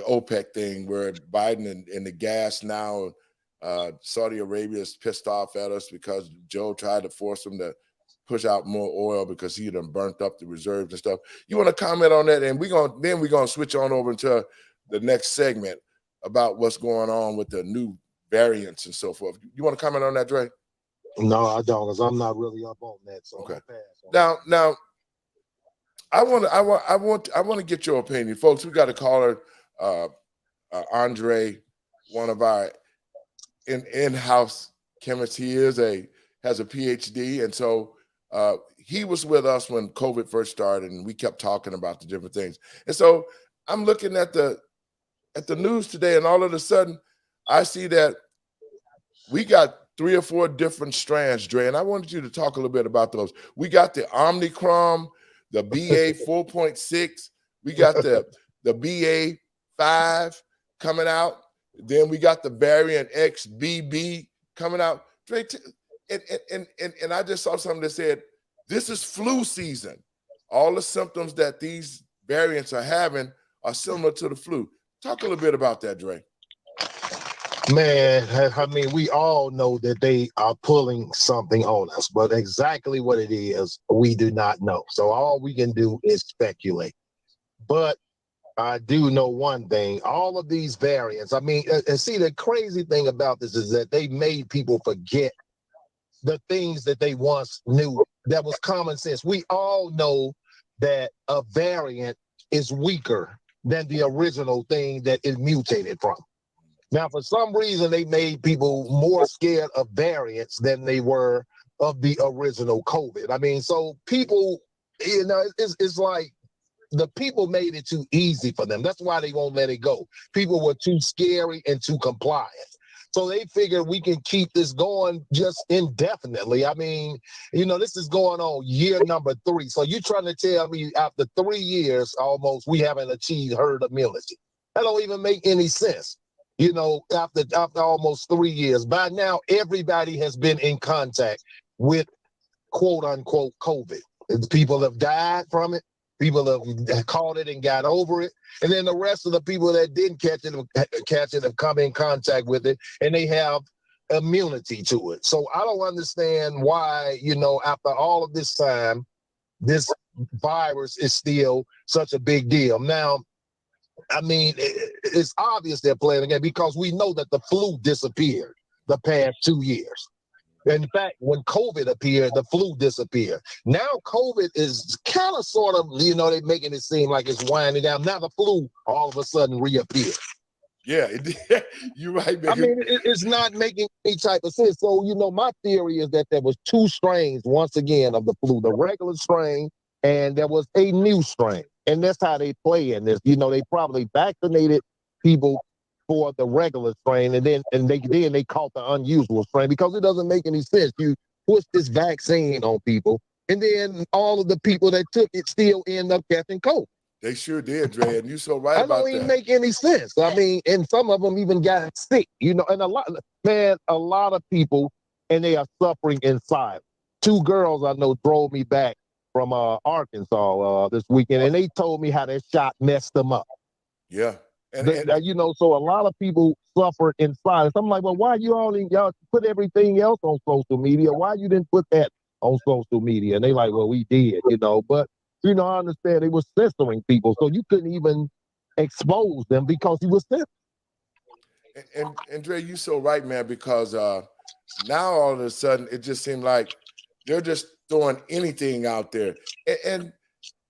Speaker 1: OPEC thing where Biden and the gas now. Saudi Arabia is pissed off at us because Joe tried to force them to push out more oil because he done burnt up the reserves and stuff. You want to comment on that? And we're gonna switch on over into the next segment about what's going on with the new variants and so forth. You want to comment on that, Dre?
Speaker 7: No, I don't, because I'm not really up on that. So
Speaker 1: okay. Now, I want to get your opinion, folks. We got a caller, Andre, one of our in-house chemists. He has a PhD, and so He was with us when COVID first started, and we kept talking about the different things. And so I'm looking at the news today, and all of a sudden, I see that we got 3 or 4 different strands, Dre, and I wanted you to talk a little bit about those. We got the Omicron, the BA 4.6. We got the BA 5 coming out. Then we got the variant XBB coming out. Dre, and I just saw something that said, this is flu season. All the symptoms that these variants are having are similar to the flu. Talk a little bit about that, Dre.
Speaker 7: Man, I mean, we all know that they are pulling something on us, but exactly what it is, we do not know. So all we can do is speculate. But I do know one thing, all of these variants, I mean, and see, the crazy thing about this is that they made people forget the things that they once knew that was common sense. We all know that a variant is weaker than the original thing that it mutated from. Now, for some reason, they made people more scared of variants than they were of the original COVID. I mean, so people, you know, it's like the people made it too easy for them. That's why they won't let it go. People were too scary and too compliant. So they figured we can keep this going just indefinitely. I mean, you know, this is going on year number 3. So you're trying to tell me after 3 years almost, we haven't achieved herd immunity. That don't even make any sense. You know, after almost 3 years, by now, everybody has been in contact with quote unquote COVID. People have died from it. People have caught it and got over it. And then the rest of the people that didn't catch it have come in contact with it, and they have immunity to it. So I don't understand why, you know, after all of this time, this virus is still such a big deal. Now, I mean, it's obvious they're playing again because we know that the flu disappeared the past 2 years. In fact, when COVID appeared, the flu disappeared. Now COVID is kind of sort of, you know, they're making it seem like it's winding down. Now the flu all of a sudden reappeared.
Speaker 1: Yeah, you're right, man.
Speaker 7: I mean, it's not making any type of sense. So, you know, my theory is that there was 2 strains, once again, of the flu, the regular strain, and there was a new strain. And that's how they play in this. You know, they probably vaccinated people for the regular strain, and then they caught the unusual strain because it doesn't make any sense. You push this vaccine on people, and then all of the people that took it still end up catching COVID.
Speaker 1: They sure did, Dre, and you're so right
Speaker 7: I
Speaker 1: about
Speaker 7: don't even
Speaker 1: that.
Speaker 7: make any sense. I mean, and some of them even got sick, you know, and a lot of people, and they are suffering in silence. 2 girls I know drove me back from Arkansas this weekend, and they told me how that shot messed them up.
Speaker 1: Yeah.
Speaker 7: You know, so a lot of people suffer in silence. I'm like, well, why y'all put everything else on social media? Why you didn't put that on social media? And they like, well, we did, you know, but, you know, I understand they were censoring people. So you couldn't even expose them because you were censored.
Speaker 1: And Dre, you so right, man, because now all of a sudden it just seemed like they're just throwing anything out there. And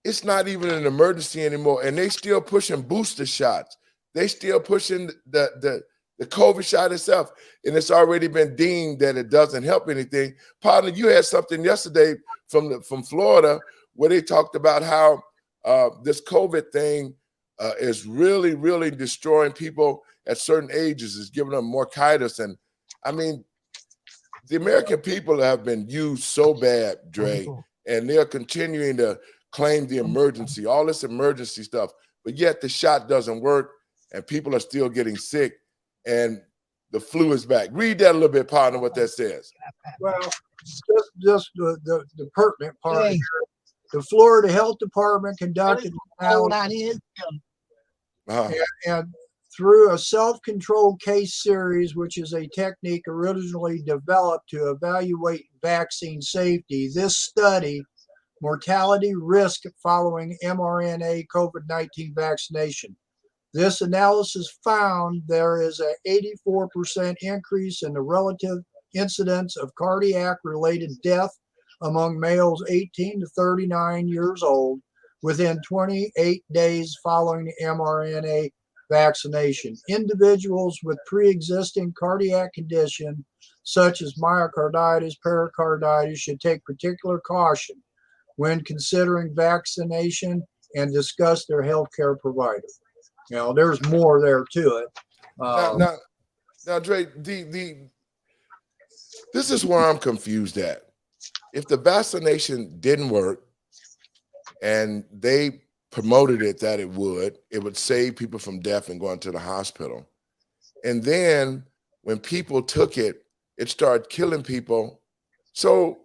Speaker 1: it's not even an emergency anymore. And they still pushing booster shots. They still pushing the COVID shot itself. And it's already been deemed that it doesn't help anything. Partner, you had something yesterday from Florida where they talked about how this COVID thing is really, really destroying people at certain ages. It's giving them morchitis. And I mean, the American people have been used so bad, Dre, and they're continuing to claim the emergency, all this emergency stuff, but yet the shot doesn't work and people are still getting sick and the flu is back. Read that a little bit, partner, what that says.
Speaker 2: Well, just the pertinent part here. The Florida Health Department conducted analysis and through a self-controlled case series, which is a technique originally developed to evaluate vaccine safety. This study, mortality risk following mRNA COVID-19 vaccination. This analysis found there is an 84% increase in the relative incidence of cardiac-related death among males 18 to 39 years old within 28 days following the mRNA vaccination. Individuals with pre-existing cardiac condition such as myocarditis, pericarditis should take particular caution when considering vaccination and discuss their healthcare provider. You know, there's more there to it.
Speaker 1: Now, Dre, this is where I'm confused at. If the vaccination didn't work and they promoted it that it would save people from death and going to the hospital. And then when people took it, it started killing people. So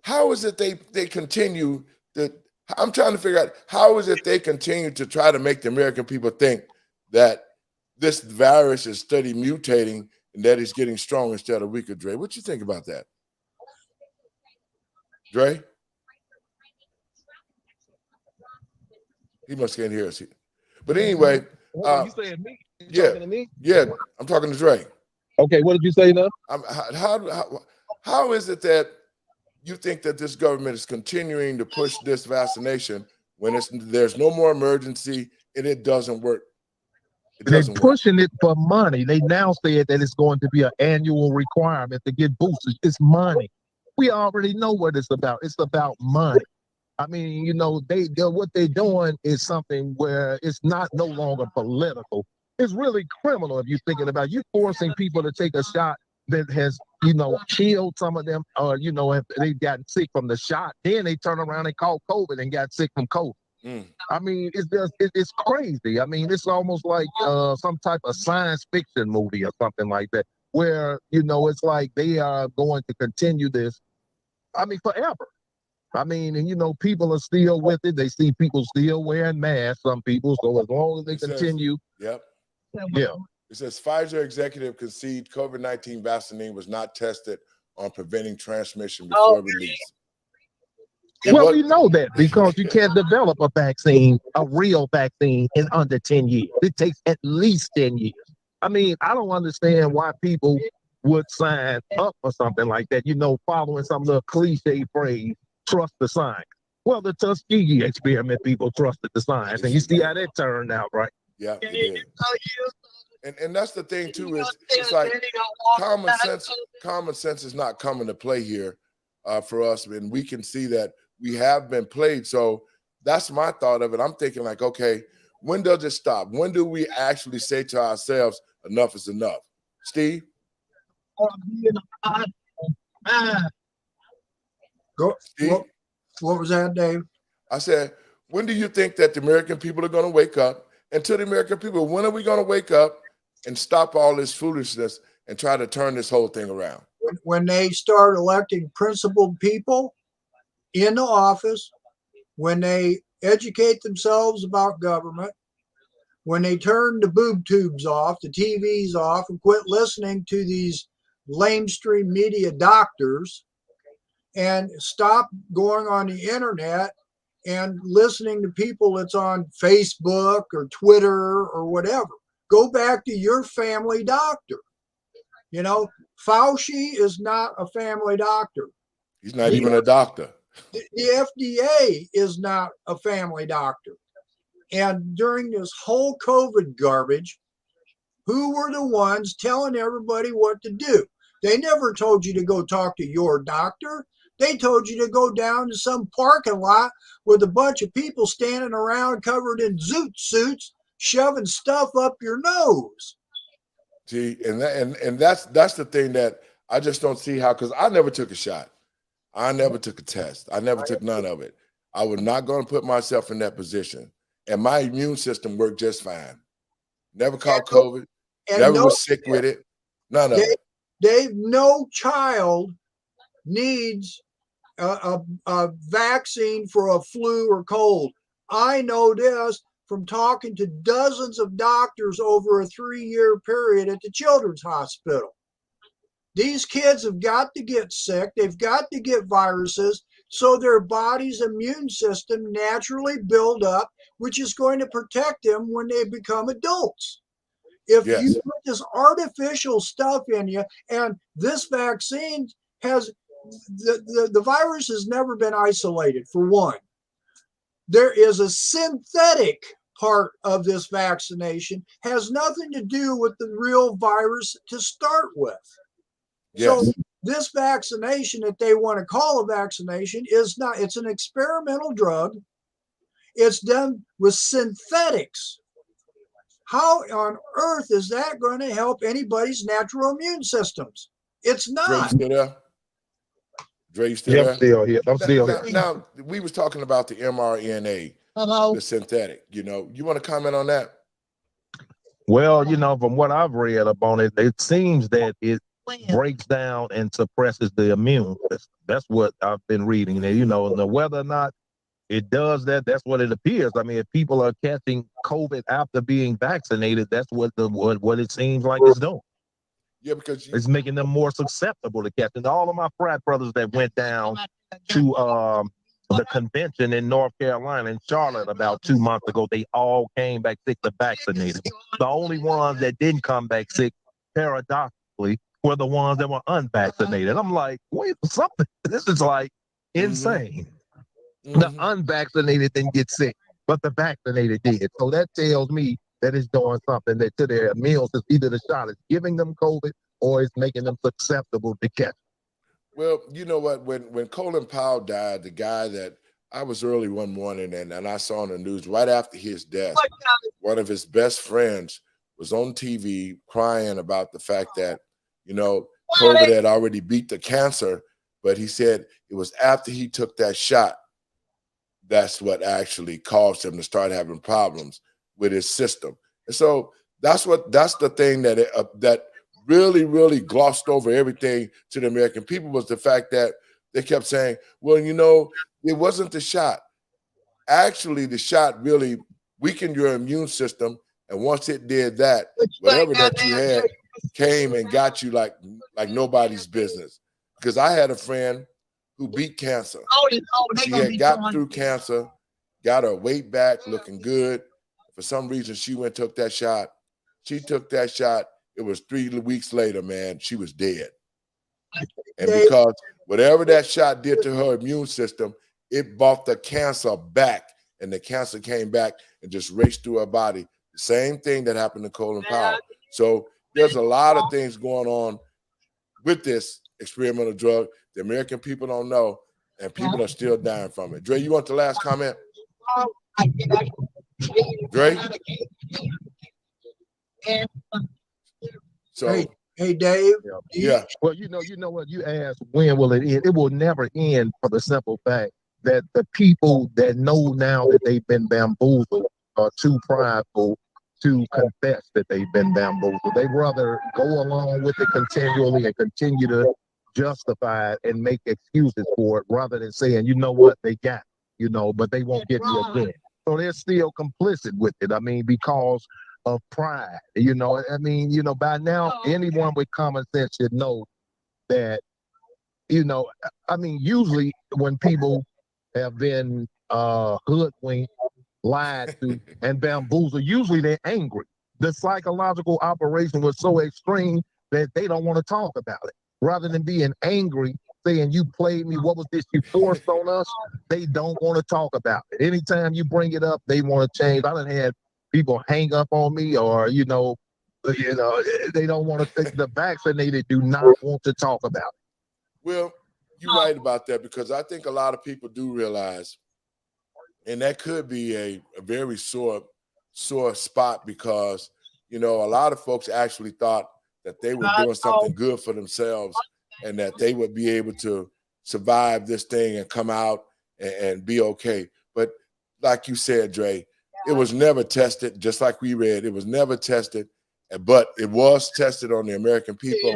Speaker 1: how is it they continue to, I'm trying to figure out, how is it they continue to try to make the American people think that this virus is steady mutating and that it's getting stronger instead of weaker, Dre? What you think about that? Dre? He must can't hear us. But anyway,
Speaker 7: you saying me?
Speaker 1: Yeah,
Speaker 7: Talking to me?
Speaker 1: Yeah, I'm talking to Dre.
Speaker 7: Okay, what did you say now?
Speaker 1: How is it that you think that this government is continuing to push this vaccination when there's no more emergency and it doesn't work?
Speaker 7: They're pushing it for money. They now said that it's going to be an annual requirement to get boosters. It's money. We already know what it's about. It's about money. I mean, you know, what they're doing is something where it's not no longer political. It's really criminal if you're thinking about it. You're forcing people to take a shot that has, you know, killed some of them, or, you know, if they've gotten sick from the shot, then they turn around and caught COVID and got sick from COVID. I mean, it's crazy. I mean, it's almost like some type of science fiction movie or something like that, where, you know, it's like they are going to continue this, I mean, forever. I mean, and, you know, people are still with it. They see people still wearing masks, some people. So as long as they continue.
Speaker 1: Yep.
Speaker 7: Yeah.
Speaker 1: It says Pfizer executive concede COVID-19 vaccine was not tested on preventing transmission before release.
Speaker 7: Well, we know that because you can't develop a vaccine, a real vaccine, in under 10 years. It takes at least 10 years. I mean, I don't understand why people would sign up for something like that, you know, following some little cliche phrase, trust the science. Well, the Tuskegee experiment, people trusted the science, and you see how that turned out, right?
Speaker 1: Yeah, it did. And that's the thing too, is it's like common sense is not coming to play here for us, and we can see that we have been played. So that's my thought of it. I'm thinking like, okay, when does it stop? When do we actually say to ourselves, enough is enough? Steve?
Speaker 2: Steve? What was that, Dave?
Speaker 1: I said, when do you think that the American people are going to wake up? And to the American people, when are we going to wake up and stop all this foolishness and try to turn this whole thing around?
Speaker 2: When they start electing principled people into office, when they educate themselves about government, when they turn the boob tubes off, the TVs off, and quit listening to these lamestream media doctors, and stop going on the internet and listening to people that's on Facebook or Twitter or whatever. Go back to your family doctor. You know, Fauci is not a family doctor.
Speaker 1: He's not even a doctor.
Speaker 2: The FDA is not a family doctor. And during this whole COVID garbage, who were the ones telling everybody what to do? They never told you to go talk to your doctor. They told you to go down to some parking lot with a bunch of people standing around covered in zoot suits, shoving stuff up your nose.
Speaker 1: See, and that's the thing that I just don't see how, because I never took a shot. I never took a test. I never took none of it. I was not going to put myself in that position. And my immune system worked just fine. Never caught COVID. Never was sick with it. None of it.
Speaker 2: Dave, no child needs a vaccine for a flu or cold. I know this from talking to dozens of doctors over a 3-year period at the Children's Hospital. These kids have got to get sick. They've got to get viruses so their body's immune system naturally build up, which is going to protect them when they become adults. If you put this artificial stuff in you, and this vaccine has, the virus has never been isolated, for one. There is a synthetic part of this vaccination has nothing to do with the real virus to start with.
Speaker 1: Yes.
Speaker 2: So this vaccination that they want to call a vaccination is not, it's an experimental drug. It's done with synthetics. How on earth is that going to help anybody's natural immune systems? It's
Speaker 1: Dre, you
Speaker 2: not.
Speaker 1: still there? Dre, you still
Speaker 7: Yeah,
Speaker 1: there?
Speaker 7: I'm still here. I'm still
Speaker 1: Now,
Speaker 7: here.
Speaker 1: now, we was talking about the mRNA, the synthetic. You know, you want to comment on that?
Speaker 7: Well, you know, from what I've read up on it, it seems that it breaks down and suppresses the immune system. That's what I've been reading. And, you know, now whether or not it does that, that's what it appears. I mean, if people are catching COVID after being vaccinated, that's what what it seems like it's doing.
Speaker 1: Yeah, because
Speaker 7: It's making them more susceptible to catching. All of my frat brothers that went down to the convention in North Carolina, in Charlotte, about 2 months ago, they all came back sick to vaccinated. The only ones that didn't come back sick, paradoxically, were the ones that were unvaccinated. I'm like, wait, something. This is like insane. The unvaccinated didn't get sick, but the vaccinated did. So that tells me that it's doing something that to their immune system. Either the shot is giving them COVID or it's making them susceptible to catch.
Speaker 1: Well, you know what? When Colin Powell died, the guy that I was early one morning and I saw on the news right after his death, one of his best friends was on TV crying about the fact that, you know, COVID had already beat the cancer, but he said it was after he took that shot that's what actually caused him to start having problems with his system. And so that's the thing that that really glossed over everything to the American people was the fact that they kept saying, well, you know, it wasn't the shot. Actually, the shot really weakened your immune system. And once it did that, whatever that you had came and got you like nobody's business. Because I had a friend who beat cancer. She had got through cancer, got her weight back, looking good. For some reason, she went and took that shot. She took that shot. It was 3 weeks later, man, she was dead. And because whatever that shot did to her immune system, it brought the cancer back, and the cancer came back and just raced through her body. The same thing that happened to Colin Powell. So there's a lot of things going on with this experimental drug. The American people don't know, and people are still dying from it. Dre, you want the last comment? Dre? So,
Speaker 2: hey, Dave.
Speaker 1: Yeah.
Speaker 7: Well, you know what you asked, when will it end? It will never end for the simple fact that the people that know now that they've been bamboozled are too prideful to confess that they've been bamboozled. They rather go along with it continually and continue to justify it and make excuses for it rather than saying, you know what, they got, you know, but they won't get me again. So they're still complicit with it. I mean, because of pride, you know. I mean, you know, by now, anyone with common sense should know that, you know, I mean, usually when people have been hoodwinked, lied to, and bamboozled, usually they're angry. The psychological operation was so extreme that they don't want to talk about it. Rather than being angry, saying you played me, what was this you forced on us? They don't want to talk about it. Anytime you bring it up, they want to change. I done had people hang up on me, or you know, they don't want to think. The vaccinated do not want to talk about it.
Speaker 1: Well, you're right about that, because I think a lot of people do realize, and that could be a very sore spot, because, you know, a lot of folks actually thought that they were doing something good for themselves and that they would be able to survive this thing and come out and be okay. But like you said, Dre, it was never tested, just like we read. It was never tested, but it was tested on the American people.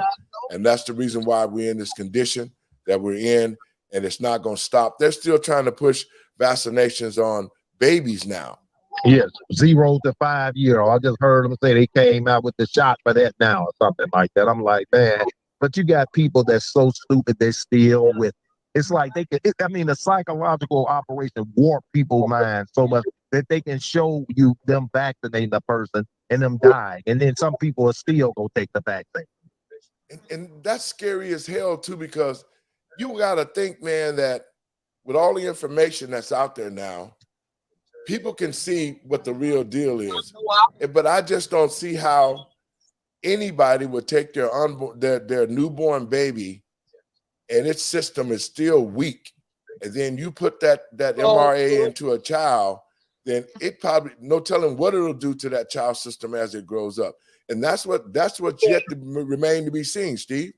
Speaker 1: And that's the reason why we're in this condition that we're in, and it's not going to stop. They're still trying to push vaccinations on babies now.
Speaker 7: Yes, 0 to 5 year old. I just heard them say they came out with the shot for that now or something like that. I'm like, man, but you got people that's so stupid they're still with it. It's like they can, I mean, the psychological operation warp people's minds so much that they can show you them vaccinating the person and them dying. And then some people are still going to take the vaccine.
Speaker 1: And that's scary as hell too, because you got to think, man, that with all the information that's out there now, people can see what the real deal is, but I just don't see how anybody would take their newborn baby and its system is still weak, and then you put that mRNA into a child, then it probably no telling what it'll do to that child's system as it grows up, and that's what's yet to remain to be seen, Steve.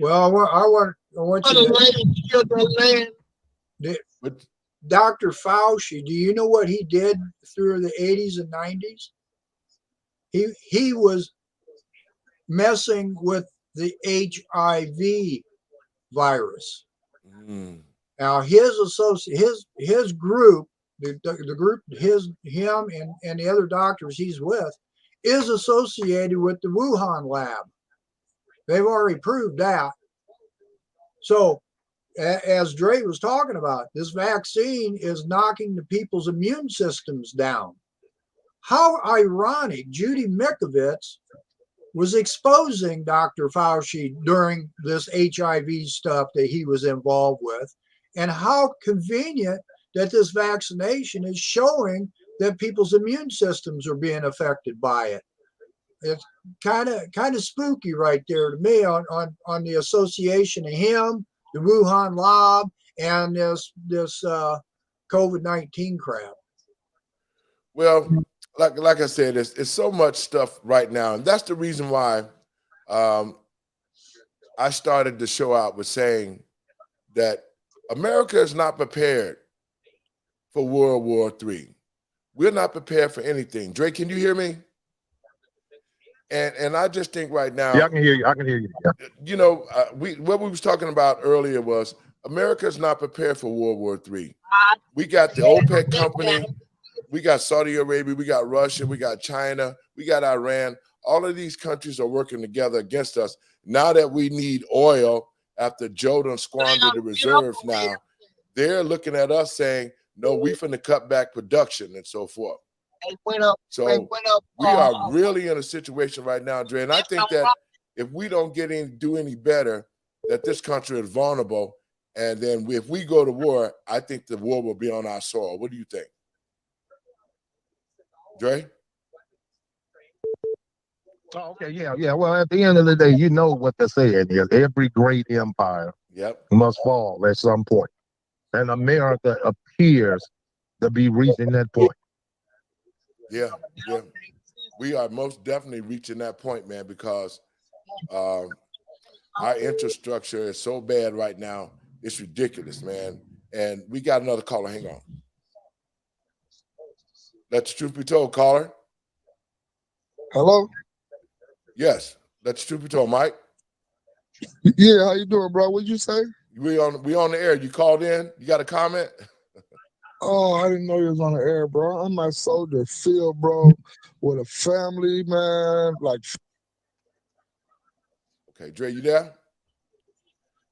Speaker 2: Well, I want you to, Dr. Fauci, do you know what he did through the 80s and 90s? He was messing with the HIV virus. Now his group, the group, him and the other doctors he's with, is associated with the Wuhan lab. They've already proved that. So, as Dre was talking about, this vaccine is knocking the people's immune systems down. How ironic! Judy Mikovits was exposing Dr. Fauci during this HIV stuff that he was involved with, and how convenient that this vaccination is showing that people's immune systems are being affected by it. It's kind of spooky right there to me on the association of him, the Wuhan lab, and this COVID-19 crap.
Speaker 1: Well, like I said, it's so much stuff right now, and that's the reason why I started the show out with saying that America is not prepared for World War III. We're not prepared for anything. Drake, can you hear me? And I just think right now,
Speaker 7: Yeah, I can hear you. I can hear you. Yeah.
Speaker 1: You know, what we was talking about earlier was America is not prepared for World War III. We got the OPEC company, we got Saudi Arabia, we got Russia, we got China, we got Iran. All of these countries are working together against us. Now that we need oil after Joe done squandered the reserves now, they're looking at us saying, no, we finna cut back production and so forth. So we are really in a situation right now, Dre, and I think that if we don't do any better, that this country is vulnerable, and then if we go to war, I think the war will be on our soil. What do you think, Dre?
Speaker 7: Oh, okay, yeah. Well, at the end of the day, you know what they're saying is every great empire must fall at some point, and America appears to be reaching that point.
Speaker 1: Yeah. We are most definitely reaching that point, man, because our infrastructure is so bad right now. It's ridiculous, man. And we got another caller. Hang on. Let the truth be told, caller.
Speaker 8: Hello?
Speaker 1: Yes, let the truth be told, Mike.
Speaker 8: Yeah, how you doing, bro? What'd you say?
Speaker 1: We on the air. You called in. You got a comment?
Speaker 8: Oh, I didn't know you was on the air, bro. I'm at Soldier Field, bro, with a family, man. Like,
Speaker 1: okay, Dre, you there?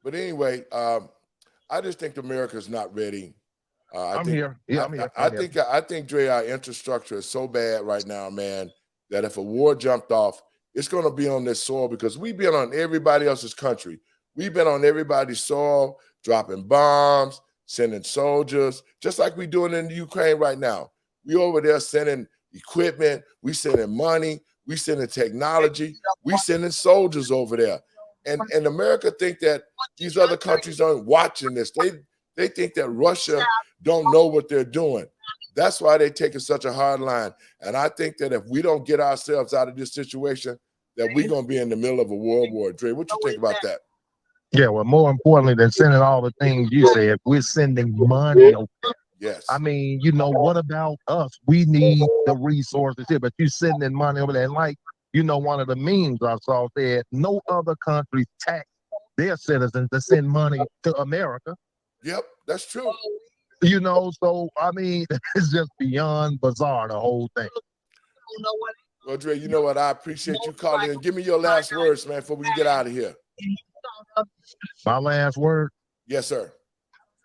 Speaker 1: But anyway, I just think America's not ready.
Speaker 7: I'm here. Yeah, I'm here.
Speaker 1: I think, Dre, our infrastructure is so bad right now, man, that if a war jumped off, it's going to be on this soil because we've been on everybody else's country. We've been on everybody's soil, dropping bombs, sending soldiers, just like we're doing in the Ukraine right now. We over there sending equipment, we sending money, we sending technology, we sending soldiers over there. And America think that these other countries aren't watching this. They think that Russia don't know what they're doing. That's why they're taking such a hard line. And I think that if we don't get ourselves out of this situation, that we're going to be in the middle of a world war. Dre, what you think about that?
Speaker 7: Yeah, well, more importantly than sending all the things you said, we're sending money over there.
Speaker 1: Yes.
Speaker 7: I mean, what about us? We need the resources here, but you sending money over there. And like, one of the memes I saw said, no other country tax their citizens to send money to America.
Speaker 1: Yep, that's true.
Speaker 7: So, I mean, it's just beyond bizarre, the whole thing.
Speaker 1: Well, Dre, you know what? I appreciate you calling in. Give me your last words, man, before we get out of here.
Speaker 7: My last word?
Speaker 1: Yes, sir.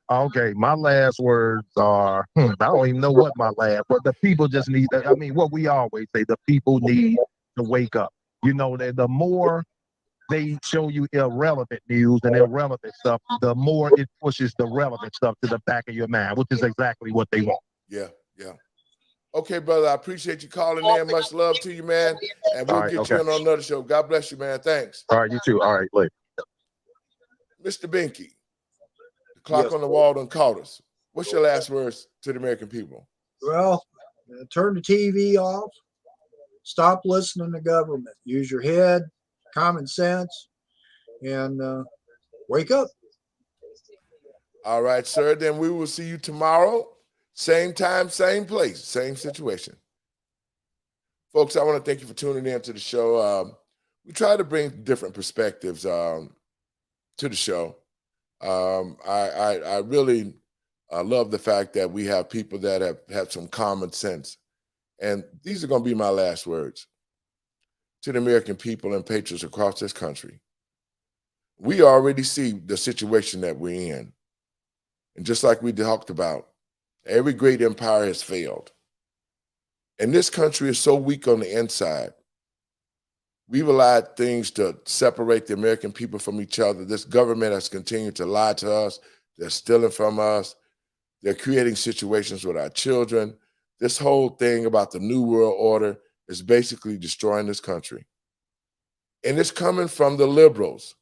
Speaker 7: Okay, my last words are, I don't even know what my last, but the people just need, what we always say, the people need to wake up. The more they show you irrelevant news and irrelevant stuff, the more it pushes the relevant stuff to the back of your mind, which is exactly what they want.
Speaker 1: Yeah. Yeah. Okay, brother. I appreciate you calling in. Much love to you, man. And we'll
Speaker 7: All right,
Speaker 1: get
Speaker 7: okay.
Speaker 1: you on another show. God bless you, man. Thanks.
Speaker 7: All right, you too. All right, later.
Speaker 1: Mr. Binky, the clock
Speaker 2: Yes,
Speaker 1: on the
Speaker 2: sir.
Speaker 1: wall done called us. What's your last words to the American people?
Speaker 2: Well, turn the TV off. Stop listening to government. Use your head, common sense, and wake up.
Speaker 1: All right, sir. Then we will see you tomorrow. Same time, same place, same situation. Folks, I want to thank you for tuning in to the show. We try to bring different perspectives to the show. I really love the fact that we have people that have had some common sense. And these are going to be my last words to the American people and patriots across this country. We already see the situation that we're in. And just like we talked about, every great empire has failed. And this country is so weak on the inside. We've allowed things to separate the American people from each other. This government has continued to lie to us. They're stealing from us. They're creating situations with our children. This whole thing about the New World Order is basically destroying this country. And it's coming from the liberals,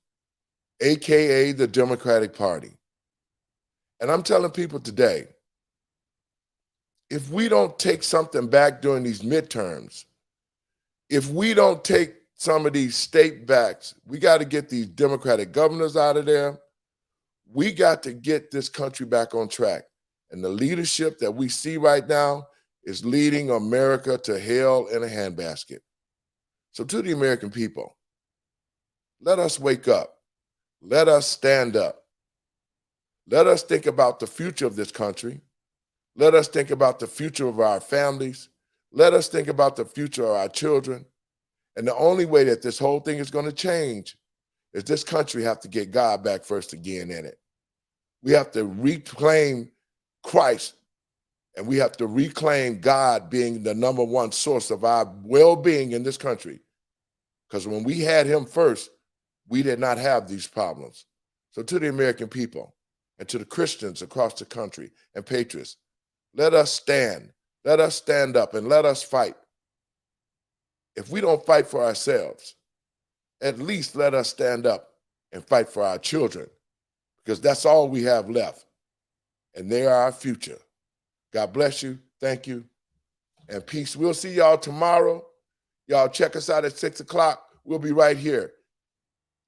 Speaker 1: AKA the Democratic Party. And I'm telling people today, if we don't take something back during these midterms, if we don't take some of these state backs, we got to get these Democratic governors out of there. We got to get this country back on track. And the leadership that we see right now is leading America to hell in a handbasket. So to the American people, let us wake up. Let us stand up. Let us think about the future of this country. Let us think about the future of our families. Let us think about the future of our children. And the only way that this whole thing is going to change is this country have to get God back first again in it. We have to reclaim Christ, and we have to reclaim God being the number one source of our well-being in this country. Because when we had him first, we did not have these problems. So to the American people and to the Christians across the country and patriots, let us stand up, and let us fight. If we don't fight for ourselves, at least let us stand up and fight for our children, because that's all we have left. And they are our future. God bless you. Thank you. And peace. We'll see y'all tomorrow. Y'all check us out at 6 o'clock. We'll be right here.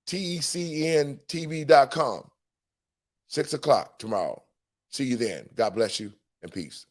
Speaker 1: TECNTV.com. 6 o'clock tomorrow. See you then. God bless you and peace.